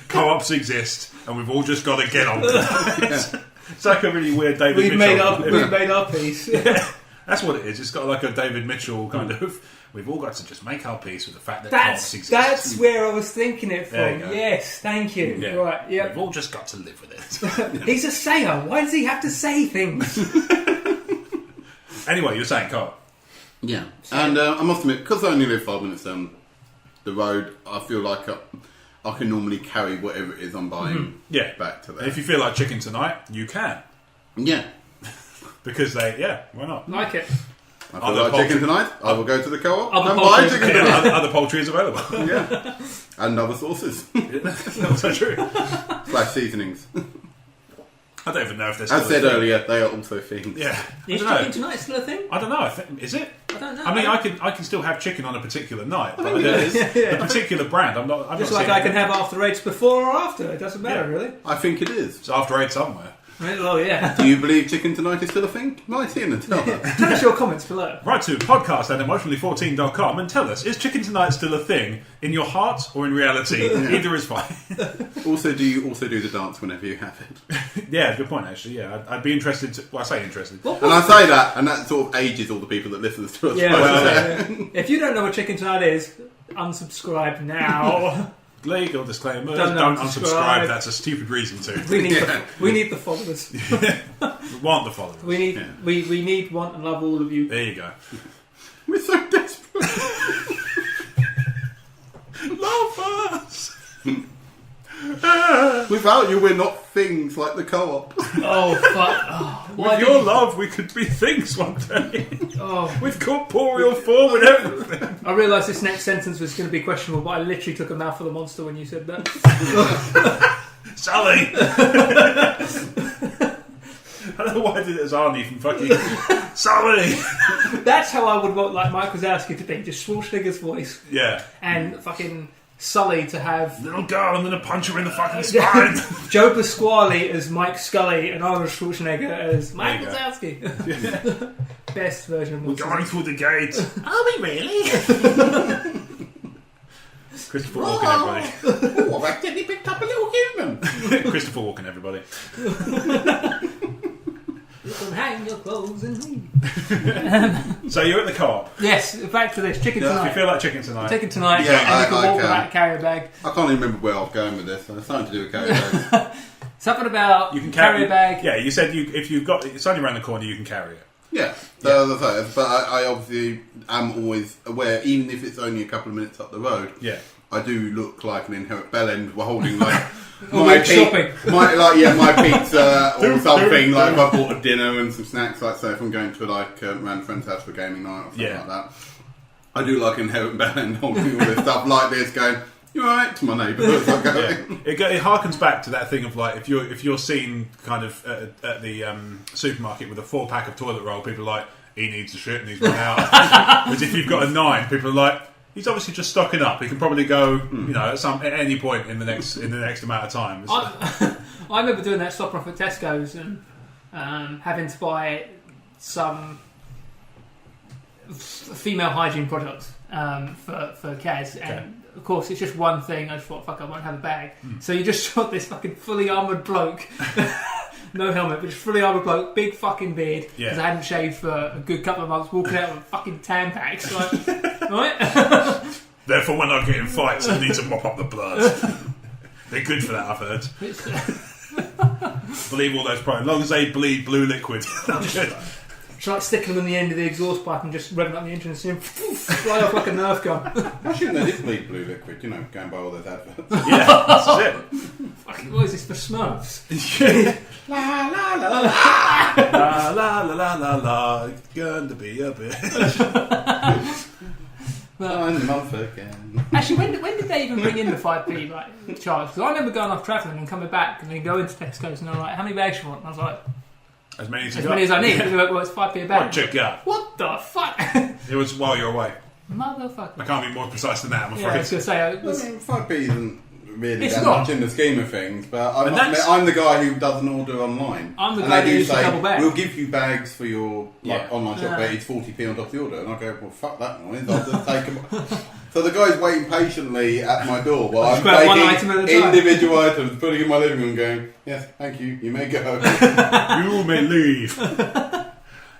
Co-ops exist, and we've all just got to get on with it. It's like a really weird David Mitchell. We've made our peace. Yeah, that's what it is. It's got like a David Mitchell kind of. We've all got to just make our peace with the fact that co-ops exist. That's where I was thinking it from. Yes, thank you. Yeah. Right, yeah. We've all just got to live with it. He's a sayer. Why does he have to say things? Anyway, you're saying co-op. Yeah, and I must admit, because I only live 5 minutes down the road, I feel like I can normally carry whatever it is I'm buying back to there. And if you feel like chicken tonight, you can. Yeah. Because why not? Like it. I feel like chicken tonight, I will go to the co-op and buy buy chicken tonight. Other poultry is available. Yeah. And other sauces. That's also true. / seasonings. I don't even know if there's still as said earlier, they are also things. Yeah. Is chicken tonight still a thing? I don't know. Is it? I don't know. I mean, I can still have chicken on a particular night, but it is. the particular brand, I'm not. Just like I can have after 8s before or after. It doesn't matter, really. I think it is. It's after 8 somewhere. Oh, yeah. Do you believe chicken tonight is still a thing? Write in and tell us. Tell us your comments below. Write to podcast@emotionally14.com and tell us, is chicken tonight still a thing in your heart or in reality? Either is fine. Also, do you also do the dance whenever you have it? Yeah, good point, actually. Yeah, I'd be interested to... Well, I say interested. And I say that, and that sort of ages all the people that listen to us. Yeah, if you don't know what chicken tonight is, unsubscribe now. Legal disclaimer. Don't unsubscribe. That's a stupid reason to. We need the followers. We want the followers. We need, want, and love all of you. There you go. We're so desperate. Love us. Without you, we're not things like the co-op. Oh fuck! With your love, we could be things one day. With corporeal form and everything. I realised this next sentence was going to be questionable, but I literally took a mouthful of Monster when you said that. Sally. I don't know why I did it as Arnie from fucking Sally. That's how I would want like Mike Wazowski to be, just Schwarzenegger's voice. Yeah. And fucking Sully to have... Little girl, I'm going to punch her in the fucking spine. Joe Pasquale as Mike Scully and Arnold Schwarzenegger as Mike Wazowski. Yeah. Best version. We're going through the gate. Are we really? Christopher Walken, everybody. Oh, I've accidentally picked up a little human. Christopher Walken, everybody. You can hang your clothes and leave. So you're at the co-op. Yes, back to this. Chicken tonight. You feel like chicken tonight? Chicken tonight. Yeah, and you can walk without a carrier bag. I can't even remember where I was going with this. I'm starting to do a carrier bag. Something about you can carry a bag. Yeah, you said if you've got it's only around the corner, you can carry it. Yeah, but I obviously am always aware, even if it's only a couple of minutes up the road. Yeah, I do look like an inherent bellend while holding like my pizza or something. Like if I bought a dinner and some snacks, like say if I'm going to like around a friend's house for gaming night or something like that, I do like inherent balance holding all this stuff like this, going, "You alright?" to my neighbour. It harkens back to that thing of like if you're seen kind of at the supermarket with a 4-pack of toilet roll, people are like, he needs a shit and he's run out. Whereas if you've got a 9, people are like, he's obviously just stocking up. He can probably go, at any point in the next amount of time. I remember doing that stopping off at Tesco's and having to buy some female hygiene products for Kaz, and of course it's just one thing. I just thought, fuck, I won't have a bag. So you just shot this fucking fully armoured bloke, no helmet, but just fully armoured bloke, big fucking beard, because I hadn't shaved for a good couple of months, walking out with fucking Tampax, right? Therefore, when I get in fights, I need to mop up the blood. They're good for that, I've heard. Believe all those products, as long as they bleed blue liquid. Just like sticking them in the end of the exhaust pipe and just revving up the engine and seeing fly off like a Nerf gun. I shouldn't they did bleed blue liquid, going by all those adverts. Yeah, that's it. Fucking, what is this for Smurfs? La la la la la la la la la. It's going to be a bitch. Actually, when did they even bring in the 5p charge? Because I remember going off travelling and coming back and then going to Tesco's and they're like, how many bags you want? And I was like, as many as I need. Yeah. Well, it's 5p a bag. Right, check out. What the fuck? It was while you're away. Motherfucker. I can't be more precise than that, I'm afraid. Yeah, I was going to say... I mean, 5p isn't really that much in the scheme of things, but I'm the guy who doesn't order online. I'm the guy who uses double bag. We'll give you bags for your online shop, but it's 40p on top of the order. And I go, well, fuck that noise. I'll just take them. So the guy's waiting patiently at my door while I'm taking individual items, putting in my living room going, yes, thank you, you may go. You may leave.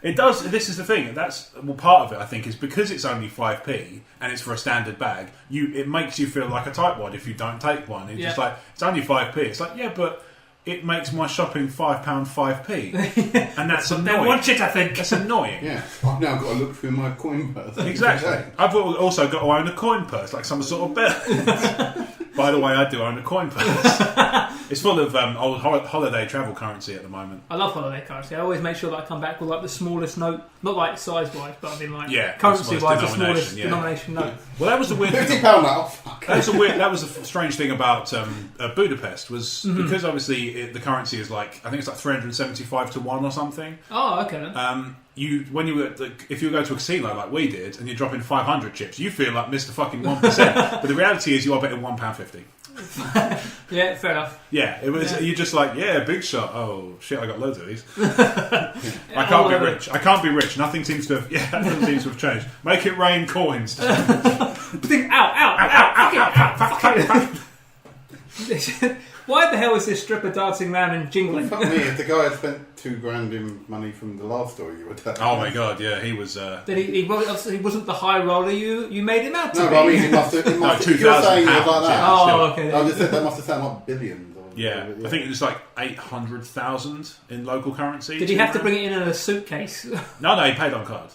It does. This is the thing. That's part of it. I think is because it's only 5p and it's for a standard bag. It makes you feel like a tightwad if you don't take one. It's just like it's only 5p. It's like but it makes my shopping £5 5p, and that's annoying. They want it, I think. That's annoying. Yeah, I've now got to look through my coin purse. Exactly. I've also got to own a coin purse, like some sort of bet. By the way, I do own a coin purse. It's full of old holiday travel currency at the moment. I love holiday currency. I always make sure that I come back with like the smallest note, not like size-wise, but I mean like currency-wise, the smallest denomination note. Well, that was the weird thing. £50 now. That was a strange thing about Budapest was because obviously the currency is like I think it's like 375 to 1 or something. Oh, okay. If you go to a casino like we did and you're dropping 500 chips, you feel like Mr. Fucking 1%. But the reality is you are betting £1.50. Yeah, fair enough. Yeah, it was. You're just like, big shot. Oh shit, I got loads of these. I can't be rich. I can't be rich. Nothing seems to have changed. Make it rain coins. Why the hell is this stripper dancing around and jingling? Fuck me, if the guy had spent $2,000 in money from the last story you were telling. Oh my god, yeah, he was. Then he wasn't the high roller you made him out to be. No, but I mean, he must have. £2,000. If you're saying it like that. Oh, okay. I just said that must have sounded like billions. Yeah, I think it was like 800,000 in local currency. Did he have to bring it in a suitcase? No, he paid on card.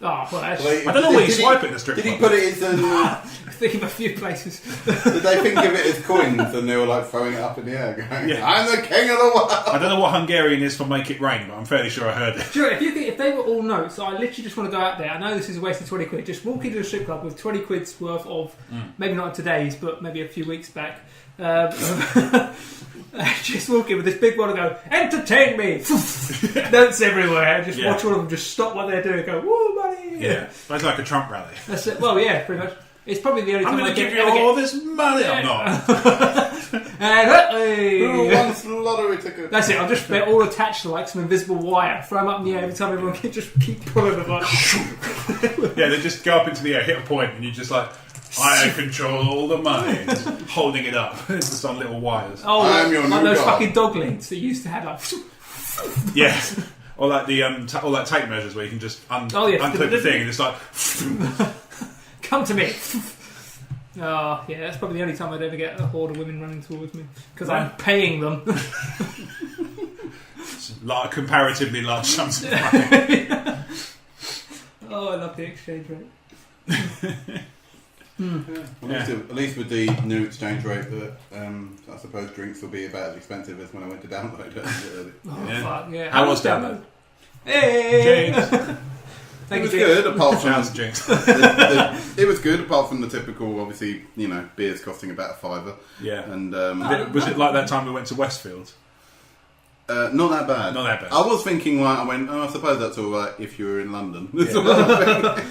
Oh, well, I don't know where you swipe it in the strip club. Did he put it in? I think of a few places. Did they think of it as coins and they were like throwing it up in the air going, I'm the king of the world? I don't know what Hungarian is for make it rain, but I'm fairly sure I heard it. Sure, if they were all notes, I literally just want to go out there. I know this is a waste of 20 quid. Just walk into a strip club with 20 quid's worth of, maybe not today's, but maybe a few weeks back. Just walk in with this big one and go, entertain me! Notes everywhere. Just watch all of them just stop what they're doing and go, woo, money! Yeah, that's like a Trump rally. That's it. Well, yeah, pretty much. It's probably the only time I'm going to give you all this money. I'm not. Who wants lottery ticket? That's it. I'll just they're all attached to like some invisible wire. Throw them up in the air every time everyone can just keep pulling them up. Yeah, they just go up into the air, hit a point, and you just like. I control all the money. Just holding it up. It's just on little wires. Oh, like those fucking dog links that you used to have. Like, yes. Or like the all that tape measures where you can just unclip the thing and it's like. Come to me. Oh, yeah, that's probably the only time I'd ever get a horde of women running towards me because I'm paying them. Comparatively large sums of money. Oh, I love the exchange rate. Well, at least with the new exchange rate, that I suppose drinks will be about as expensive as when I went to download it. Fuck, yeah. How was download? Hey! It was good, apart from Jinx. it was good, apart from the typical, obviously, beers costing about $5. Yeah. And was it like that time we went to Westfield? Not that bad. Not that bad. I was thinking, I went, I suppose that's all right if you were in London. Yeah.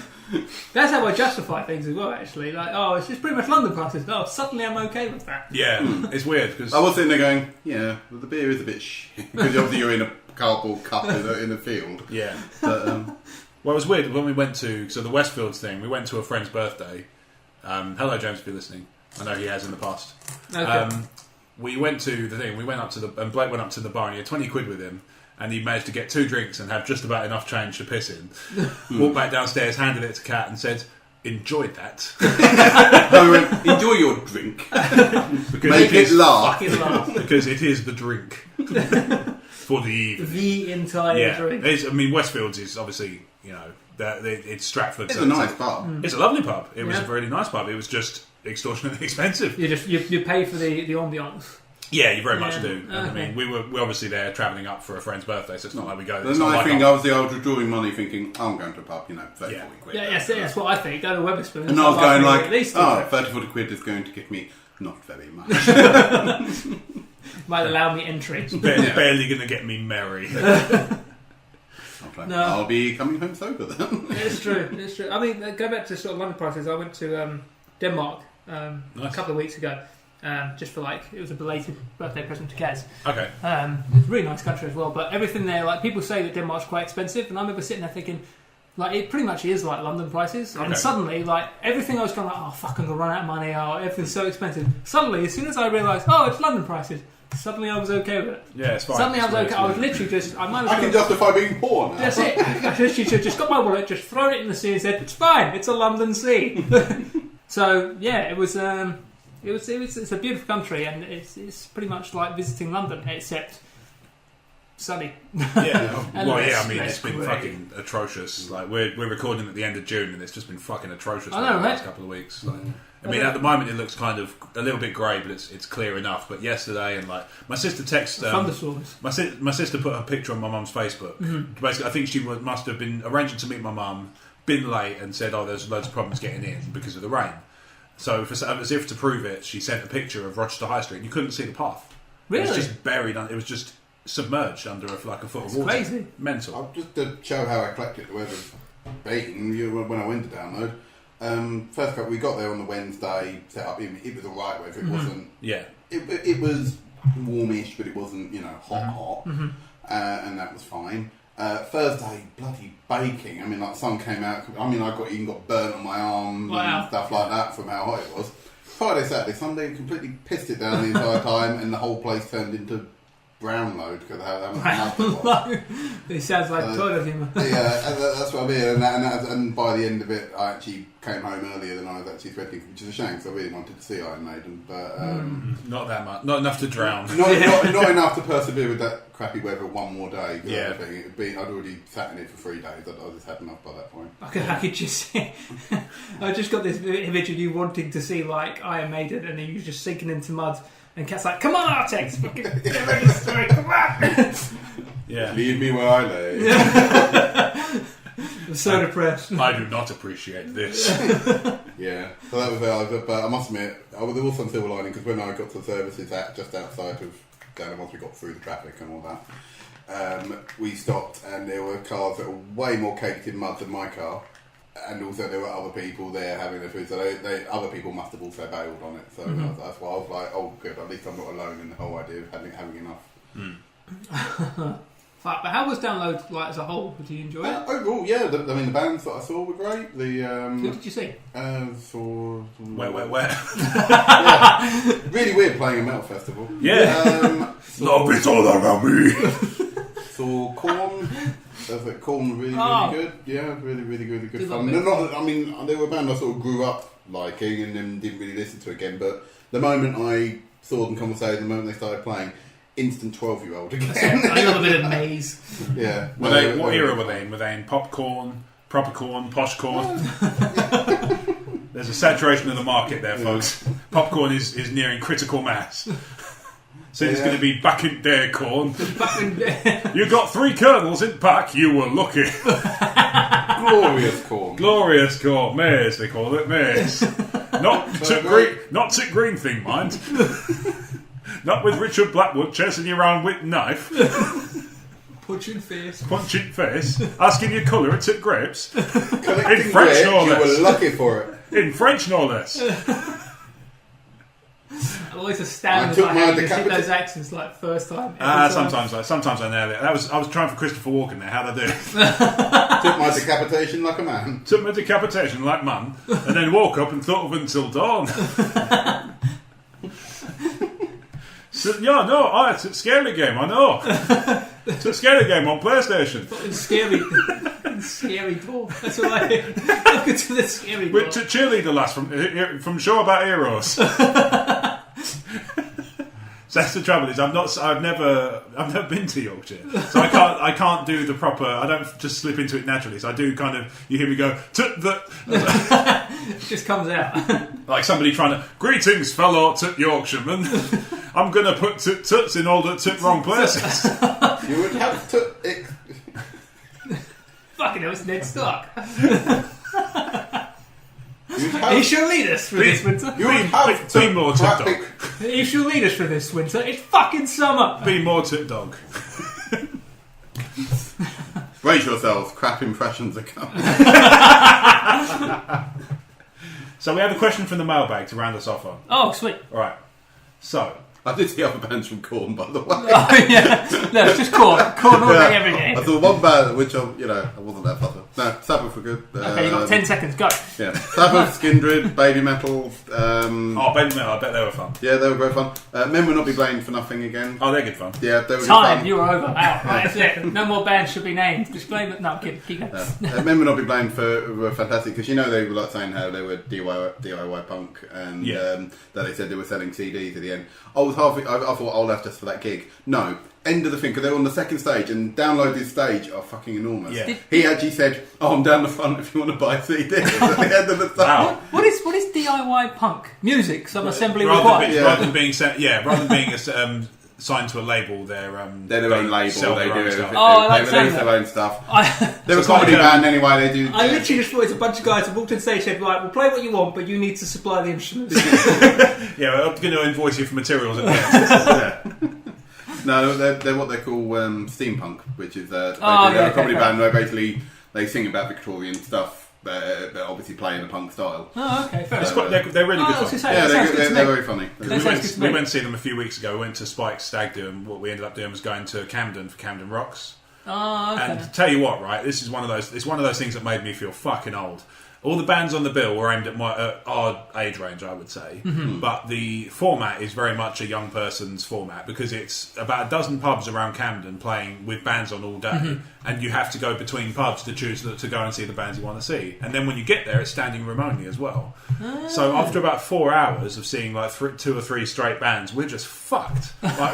That's how I justify things as well, actually. Like, it's just pretty much London prices. Oh, suddenly I'm okay with that. Yeah, it's weird because I was sitting there going, yeah, well, the beer is a bit shit because obviously you're in a cardboard cup in a field. Yeah. But, well, it was weird when we went to the Westfields thing. We went to a friend's birthday. Hello, James, if you're listening. I know he has in the past. Okay. We went to the thing. We went up to and Blake went up to the bar and he had 20 quid with him. And he managed to get 2 drinks and have just about enough change to piss in. Walked back downstairs, handed it to Kat and said, enjoyed that. Enjoy your drink. Make it laugh. Fucking laugh. Because it is the drink. For the evening. The entire drink. Westfields is obviously, it's Stratford. It's a nice pub. It's a lovely pub. It was a really nice pub. It was just extortionately expensive. You pay for the ambiance. Yeah, you very much do. Okay. We're obviously there travelling up for a friend's birthday, so it's not like we go. The nice thing, I was withdrawing money thinking, I'm going to a pub, 30, 40 quid. Yeah, that's what I think. Go to Wetherspoons. And I was going like, 30, 40 quid is going to give me not very much. Might allow me entry. Barely going to get me merry. No. I'll be coming home sober then. It's true. I mean, go back to sort of London prices. I went to Denmark a couple of weeks ago. Just for it was a belated birthday present to Kez. Okay. It's a really nice country as well, but everything there, people say that Denmark's quite expensive, and I remember sitting there thinking, it pretty much is like London prices. Okay. And suddenly, everything I was going fuck, I'm gonna run out of money. Everything's so expensive. Suddenly, as soon as I realised, it's London prices, suddenly I was okay with it. Yeah, it's fine. Suddenly I was okay. I was literally just, I can justify being poor now. That's it. I literally just got my wallet, just thrown it in the sea, and said, it's fine. It's a London sea. So yeah, it was. It's a beautiful country, and it's pretty much like visiting London, except sunny. Yeah, it's been great. Fucking atrocious. We're recording at the end of June, and it's just been fucking atrocious the last couple of weeks. At the moment it looks kind of a little bit grey, but it's clear enough. But yesterday, and my sister texted thunderstorms. My sister put her picture on my mum's Facebook. Mm-hmm. Basically, I think she must have been arranging to meet my mum, been late, and said, there's loads of problems getting in because of the rain. So, as if to prove it, she sent a picture of Rochester High Street. And you couldn't see the path. Really? It was just buried. It was just submerged under a foot of water. Crazy. Mental. Just to show how eclectic the weather's been, when I went to download, first couple we got there on the Wednesday, set up. It was alright weather. It wasn't. Yeah. It was warmish, but it wasn't hot. Mm-hmm. And that was fine. Thursday, bloody baking. The sun came out. I got burnt on my arm and stuff like that from how hot it was. Friday, Saturday, Sunday, completely pissed it down the entire time, and the whole place turned into brown load because of how much it was. It sounds like toilet humour. Yeah, that's what I mean. And by the end of it, I actually came home earlier than I was actually expecting, which is a shame because I really wanted to see Iron Maiden, but not that much, not enough to drown. Not enough to persevere with that crappy weather one more day. Yeah, I'd already sat in it for 3 days. I just had enough by that point. I could just see. I just got this image of you wanting to see Iron Maiden, and you just sinking into mud. And Kat's like, come on, Artex! Fucking get ready to story, come on! Yeah. Leave me where I lay. I'm so depressed. I do not appreciate this. Yeah. So that was it. But I must admit, there was some silver lining, because when I got to the services just outside of down, once we got through the traffic and all that, we stopped, and there were cars that were way more caked in mud than my car. And also there were other people there having their food, so other people must have also bailed on it. So that's why I was like, oh good, at least I'm not alone in the whole idea of having enough. But how was Download as a whole? Did you enjoy it? Overall, yeah. The bands that I saw were great. Who did you see? Saw where? Yeah. Really weird playing a metal festival. Yeah. Love is all around me. Saw Korn. Korn really good. Yeah, really good fun. They were a band I sort of grew up liking and then didn't really listen to again. But the moment I saw them come on stage, the moment they started playing, instant 12-year-old again. I love a bit of maze. Yeah. What era were they in? Were they in popcorn, proper corn, posh corn? There's a saturation of the market there, folks. Popcorn is nearing critical mass. So it's going to be back in there, corn. You got 3 kernels in pack, you were lucky. Glorious corn. Glorious corn. Maize, they call it. Maize. Not to green thing, mind. Not with Richard Blackwood chasing you around with knife. Punching face. Asking your colour, it's at grapes. In French, no less. You were lucky for it. In French, no less. I'm always astounded by how you hit those accents like first time. Sometimes I nail it. I was trying for Christopher Walken there. How'd I do? Took my decapitation like a man. And then woke up and thought of it until dawn. So, yeah, no, it's a scary game, I know. It's a scary game on PlayStation. Fucking scary door. That's what I hear. Welcome to the scary door. With cheerleader lass from Show About Heroes. So that's the trouble is I've never been to Yorkshire, so I can't do the proper. I don't just slip into it naturally. So I do kind of. You hear me go. It just comes out like somebody trying to. Greetings, fellow Yorkshiremen. I'm going to put tuts in all the wrong places. You would have to. Fucking hell, it's Ned Stark. He shall lead us for this winter. Be more tit dog. He shall lead us for this winter. It's fucking summer. Be more tit dog. Brace yourselves, crap impressions are coming. So we have a question from the mailbag to round us off on. Oh, sweet. Alright. So I did see other bands from Corn, by the way. Oh, yeah. No, it's just Corn. Corn all day, every day. I saw one band which I wasn't that fussy. No, Sabbath were good. Okay, you've got 10 seconds, go. Yeah. Sabbath, Skindred, Baby Metal. Baby Metal, I bet they were fun. Yeah, they were great fun. Men Will Not Be Blamed for Nothing again. Oh, they're good fun. Yeah, they were good fun. You were over. Out. Right, that's it. No more bands should be named. Disclaimer. No, I'm kidding. Keep going. Men Will Not Be Blamed were fantastic because they were like saying how they were DIY punk and that they said they were selling CDs at the end. I thought I'll have just for that gig. No, end of the thing because they were on the second stage and download this stage are fucking enormous. Yeah. He actually said, I'm down the front if you want to buy a CD at the end of the stage. Wow. What is DIY punk? Music, some assembly required. Rather than being signed to a label, they're their own label. They do everything. Oh, I like they release their own stuff. They're a comedy band anyway. They do. I literally just thought it's a bunch of guys who walked on stage and said, "Right, we'll play what you want, but you need to supply the instruments." Yeah, I'm going to invoice you for materials at the end. No, they're what they call steampunk, which is they're a comedy band where basically they sing about Victorian stuff. But obviously playing a punk style. Oh, okay, fair enough. They're really good fun. They're very funny. We went to see them a few weeks ago. We went to Spike's Stag Do, and what we ended up doing was going to Camden for Camden Rocks. Oh, okay. And to tell you what, right, this is one of those. It's one of those things that made me feel fucking old. All the bands on the bill were aimed at my odd age range, I would say. Mm-hmm. But the format is very much a young person's format because it's about a dozen pubs around Camden playing with bands on all day. Mm-hmm. And you have to go between pubs to choose to go and see the bands you want to see. And then when you get there, it's standing room only as well. Oh. So after about 4 hours of seeing like 2 or 3 straight bands, we're just fucked. Like,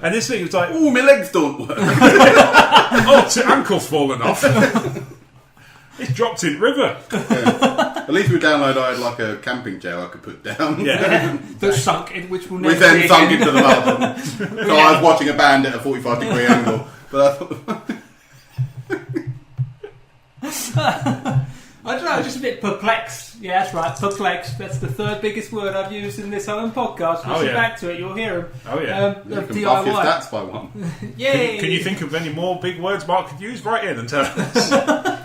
and this thing was like, oh, my legs don't work. Ankle's fallen off. It's dropped in river. Yeah. At least with download, I had like a camping chair I could put down. Yeah, that sunk in, which will never. We then sunk into the mud. So I was watching a band at a 45-degree angle, but I thought. I don't know, I was just a bit perplexed. Yeah, that's right, perplexed. That's the 3rd biggest word I've used in this whole podcast. Listen back to it, you'll hear them. Oh yeah, you can buff your stats by 1. Yay! Can you think of any more big words Mark could use? Write in and tell us.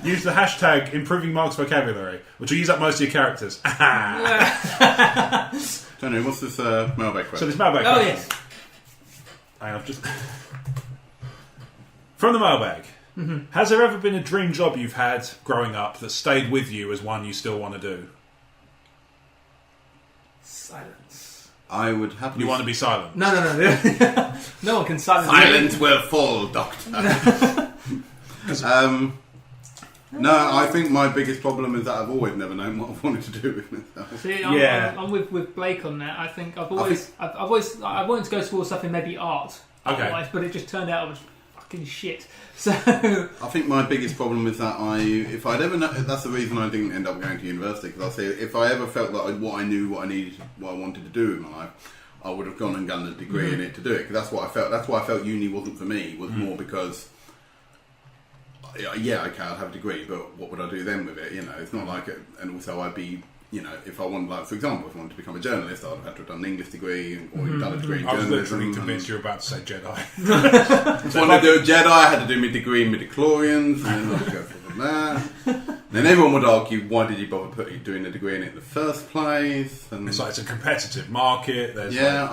Use the hashtag improving Mark's vocabulary, which will use up most of your characters. Tony, what's this mailbag question? So this mailbag question. Yes. Hang on, just from the mailbag. Mm-hmm. Has there ever been a dream job you've had growing up that stayed with you as one you still want to do? Silence. I would happily... You want to be silent? No. No one can silence. Silence will fall, Doctor. No, I think my biggest problem is that I've always never known what I wanted to do with myself. See, I'm with Blake on that. I think I wanted to go towards something maybe art. Okay. Otherwise, but it just turned out I was fucking shit. So I think my biggest problem is that if I'd ever that's the reason I didn't end up going to university, because I say if I ever felt like what I knew, what I needed, what I wanted to do in my life, I would have gone and done a degree in it to do it. Because that's what I felt. That's why I felt uni wasn't for me. Was more because. Yeah, okay, I'd have a degree, but what would I do then with it? You know, it's not like it, and also I'd be, you know, if I wanted, like, for example, if I wanted to become a journalist, I'd have had to have done an English degree or done a degree in journalism. I was literally convinced you were about to say Jedi. If I wanted to do a Jedi, I had to do my degree in midichlorians, and then I'd go from there. Then everyone would argue, why did you bother doing a degree in it in the first place? And it's like it's a competitive market. I'll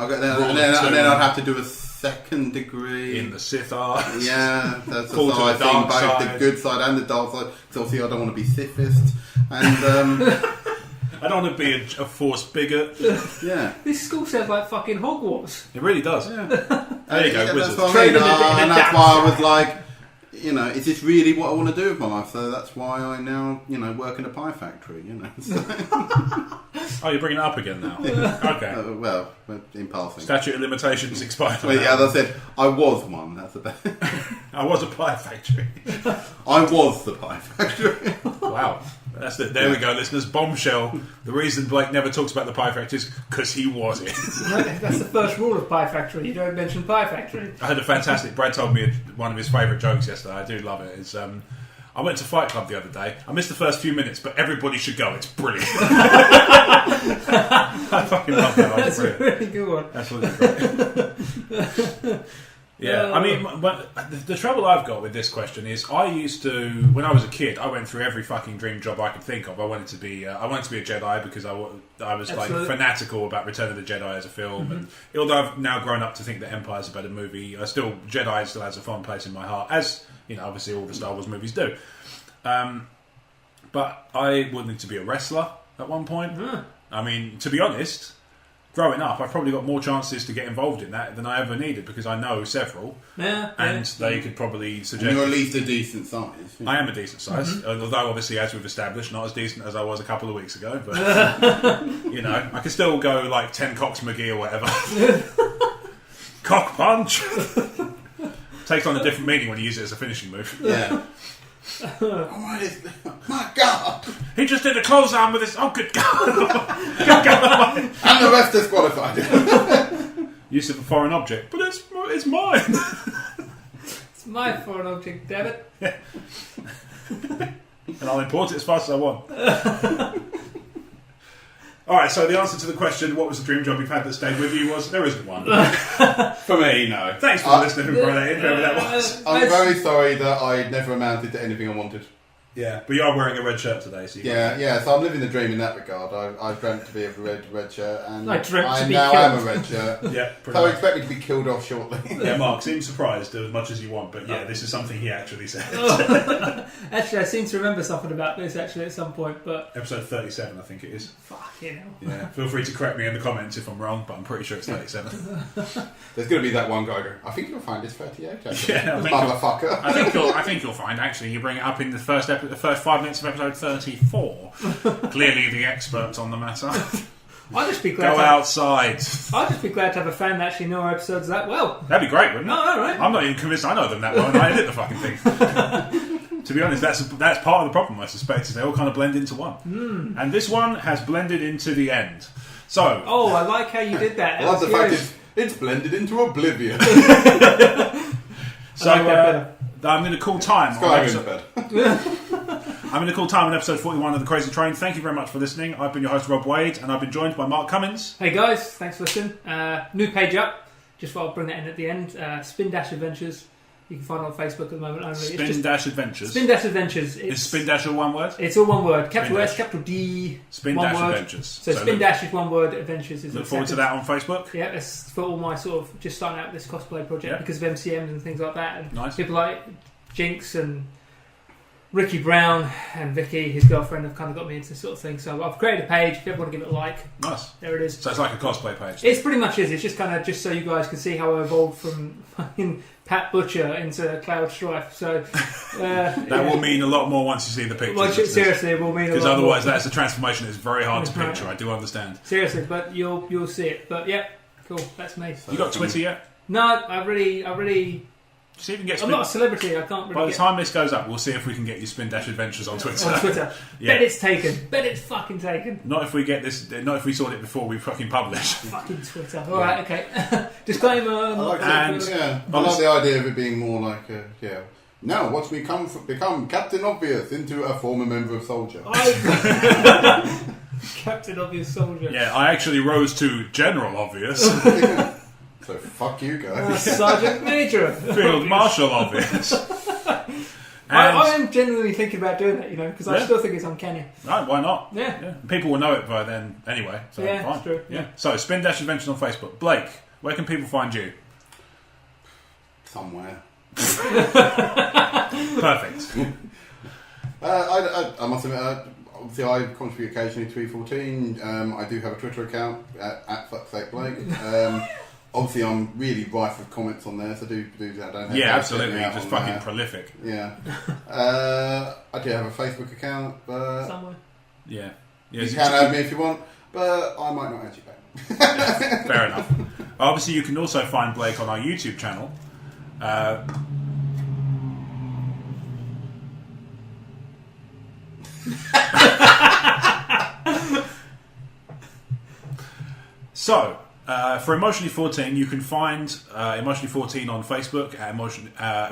get there, and then I'd have to do a second degree in the Sith arts. Yeah, that's the side thing, both the good side and the dark side. Because obviously, I don't want to be Sithist, and I don't want to be a Force bigot. Yeah, this school sounds like fucking Hogwarts. It really does. Yeah, there you go, wizards. That's what I mean, and that's why I was like, you know, is this really what I want to do with my life? So that's why I now, you know, work in a pie factory. You know. Oh, you're bringing it up again now. Okay. Well, in passing. Statute of limitations expired. Well, yeah, as I said, I was one. That's the best. I was a pie factory. I was the pie factory. Wow. That's it. There we go, listeners. Bombshell. The reason Blake never talks about the pie factory is because he was it. That's the first rule of Pie Factory. You don't mention Pie Factory. I had a fantastic. Brad told me one of his favourite jokes yesterday. I do love it. It's I went to Fight Club the other day. I missed the first few minutes, but everybody should go. It's brilliant. I fucking love that. That's a really good one. Absolutely great. Yeah, I mean, the trouble I've got with this question is I used to, when I was a kid, I went through every fucking dream job I could think of. I wanted to be a Jedi because I was like fanatical about Return of the Jedi as a film, and although I've now grown up to think that Empire's a better movie, Jedi still has a fond place in my heart, as you know, obviously all the Star Wars movies do. But I wanted to be a wrestler at one point. I mean, to be honest, growing up, I've probably got more chances to get involved in that than I ever needed because I know several. And they could probably suggest... And you're at least a decent size. I am a decent size, although obviously, as we've established, not as decent as I was a couple of weeks ago. But, you know, I could still go like 10 Cox McGee or whatever. Cock punch! Takes on a different meaning when you use it as a finishing move. Yeah. My God! He just did a clothesarm with his... Oh, good God! And the rest disqualified. Use of a foreign object. But it's mine! It's my foreign object, damn it. Yeah. And I'll import it as fast as I want. Alright, so the answer to the question, what was the dream job you've had that stayed with you, was there isn't one. For me, no. Thanks for listening who brought that in, whoever that was. I'm very sorry that I never amounted to anything I wanted. Yeah, but you are wearing a red shirt today, so so I'm living the dream in that regard. I dreamt to be a red shirt, and I now am a red shirt. Yeah, so I expect me to be killed off shortly. Yeah, Mark, seem surprised as much as you want, but yeah, this is something he actually said. Actually, I seem to remember something about this actually at some point, but... Episode 37, I think it is. Fucking hell. Yeah, feel free to correct me in the comments if I'm wrong, but I'm pretty sure it's 37. There's going to be that one guy going, I think you'll find it's 38, actually. Yeah, motherfucker. I think you'll find, actually, you bring it up in the first 5 minutes of episode 34. Clearly the experts on the matter. I'd just be glad Go outside. I'd just be glad to have a fan that actually know our episodes that well. That'd be great, wouldn't it? No, right. I'm not even convinced I know them that well, and I edit the fucking thing. To be honest, that's part of the problem, I suspect, is they all kind of blend into one. And this one has blended into the end. So... Oh, I like how you did that. I love the fact it's blended into oblivion. So, I'm going to call time. I'm going to call time on episode 41 of The Crazy Train. Thank you very much for listening. I've been your host, Rob Wade, and I've been joined by Mark Cummins. Hey guys, thanks for listening. New page up. Just thought I'd bring that in at the end. Spin Dash Adventures. You can find it on Facebook at the moment only. Spin Dash Adventures. Spin Dash Adventures. Is Spin Dash all one word? It's all one word. Capital S, capital D. Spin one Dash word. Adventures. So Spin Dash is one word. Adventures is look forward to that on Facebook. Yeah, it's for all my sort of just starting out this cosplay project because of MCMs and things like that. And nice. People like Jinx and Ricky Brown and Vicky, his girlfriend, have kind of got me into this sort of thing. So I've created a page. If you ever want to give it a like, nice. There it is. So it's like a cosplay page. It's pretty much is. It's just kind of just so you guys can see how I evolved from fucking Pat Butcher into Cloud Strife. So that will mean a lot more once you see the picture. Well, seriously, it will mean a lot. Because otherwise, that's a transformation that's very hard to picture. I do understand. Seriously, but you'll see it. But yeah, cool. That's me. You got Twitter yet? No, I really See if we can get I'm not a celebrity, I can't really By the time this goes up, we'll see if we can get you Spin Dash Adventures on Twitter. On Twitter. Bet it's taken. Bet it's fucking taken. Not if we get this. Not if we sort it before we fucking publish. Fucking Twitter. Alright, okay. Disclaimer. I like the idea of it being more like now watch me become Captain Obvious into a former member of Soldier. Captain Obvious Soldier. Yeah, I actually rose to General Obvious. So fuck you guys. Sergeant Major. Field Marshal Obvious. I am genuinely thinking about doing that, because I still think it's uncanny. Right, why not? Yeah. People will know it by then anyway. So yeah, fine. that's true. Yeah. So, Spin Dash Adventures on Facebook. Blake, where can people find you? Somewhere. Perfect. I must admit, obviously I contribute occasionally to E14. I do have a Twitter account at fucksakeblake. Obviously, I'm really rife with comments on there, so do that. Don't have absolutely. Just fucking prolific. Yeah. I do have a Facebook account, but somewhere. Yeah. You can add me if you want, but I might not add you back. Fair enough. Obviously, you can also find Blake on our YouTube channel. So, for Emotionally 14, you can find Emotionally 14 on Facebook at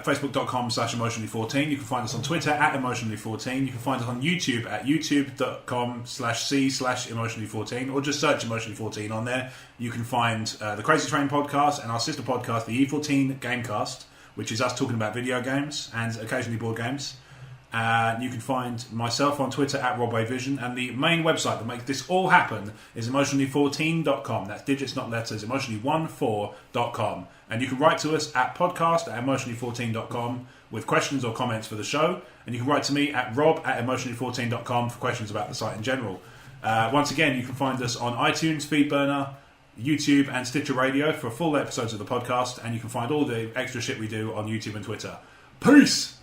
facebook.com/Emotionally 14. You can find us on Twitter at Emotionally 14. You can find us on YouTube at youtube.com/C/Emotionally 14, or just search Emotionally 14 on there. You can find the Crazy Train podcast and our sister podcast, the E14 Gamecast, which is us talking about video games and occasionally board games. You can find myself on Twitter at RobWayVision, and the main website that makes this all happen is emotionally14.com. That's digits, not letters, emotionally14.com. And you can write to us at podcast@emotionally14.com with questions or comments for the show. And you can write to me at rob@emotionally14.com for questions about the site in general. Once again, you can find us on iTunes, Feedburner, YouTube and Stitcher Radio for full episodes of the podcast, and you can find all the extra shit we do on YouTube and Twitter. Peace!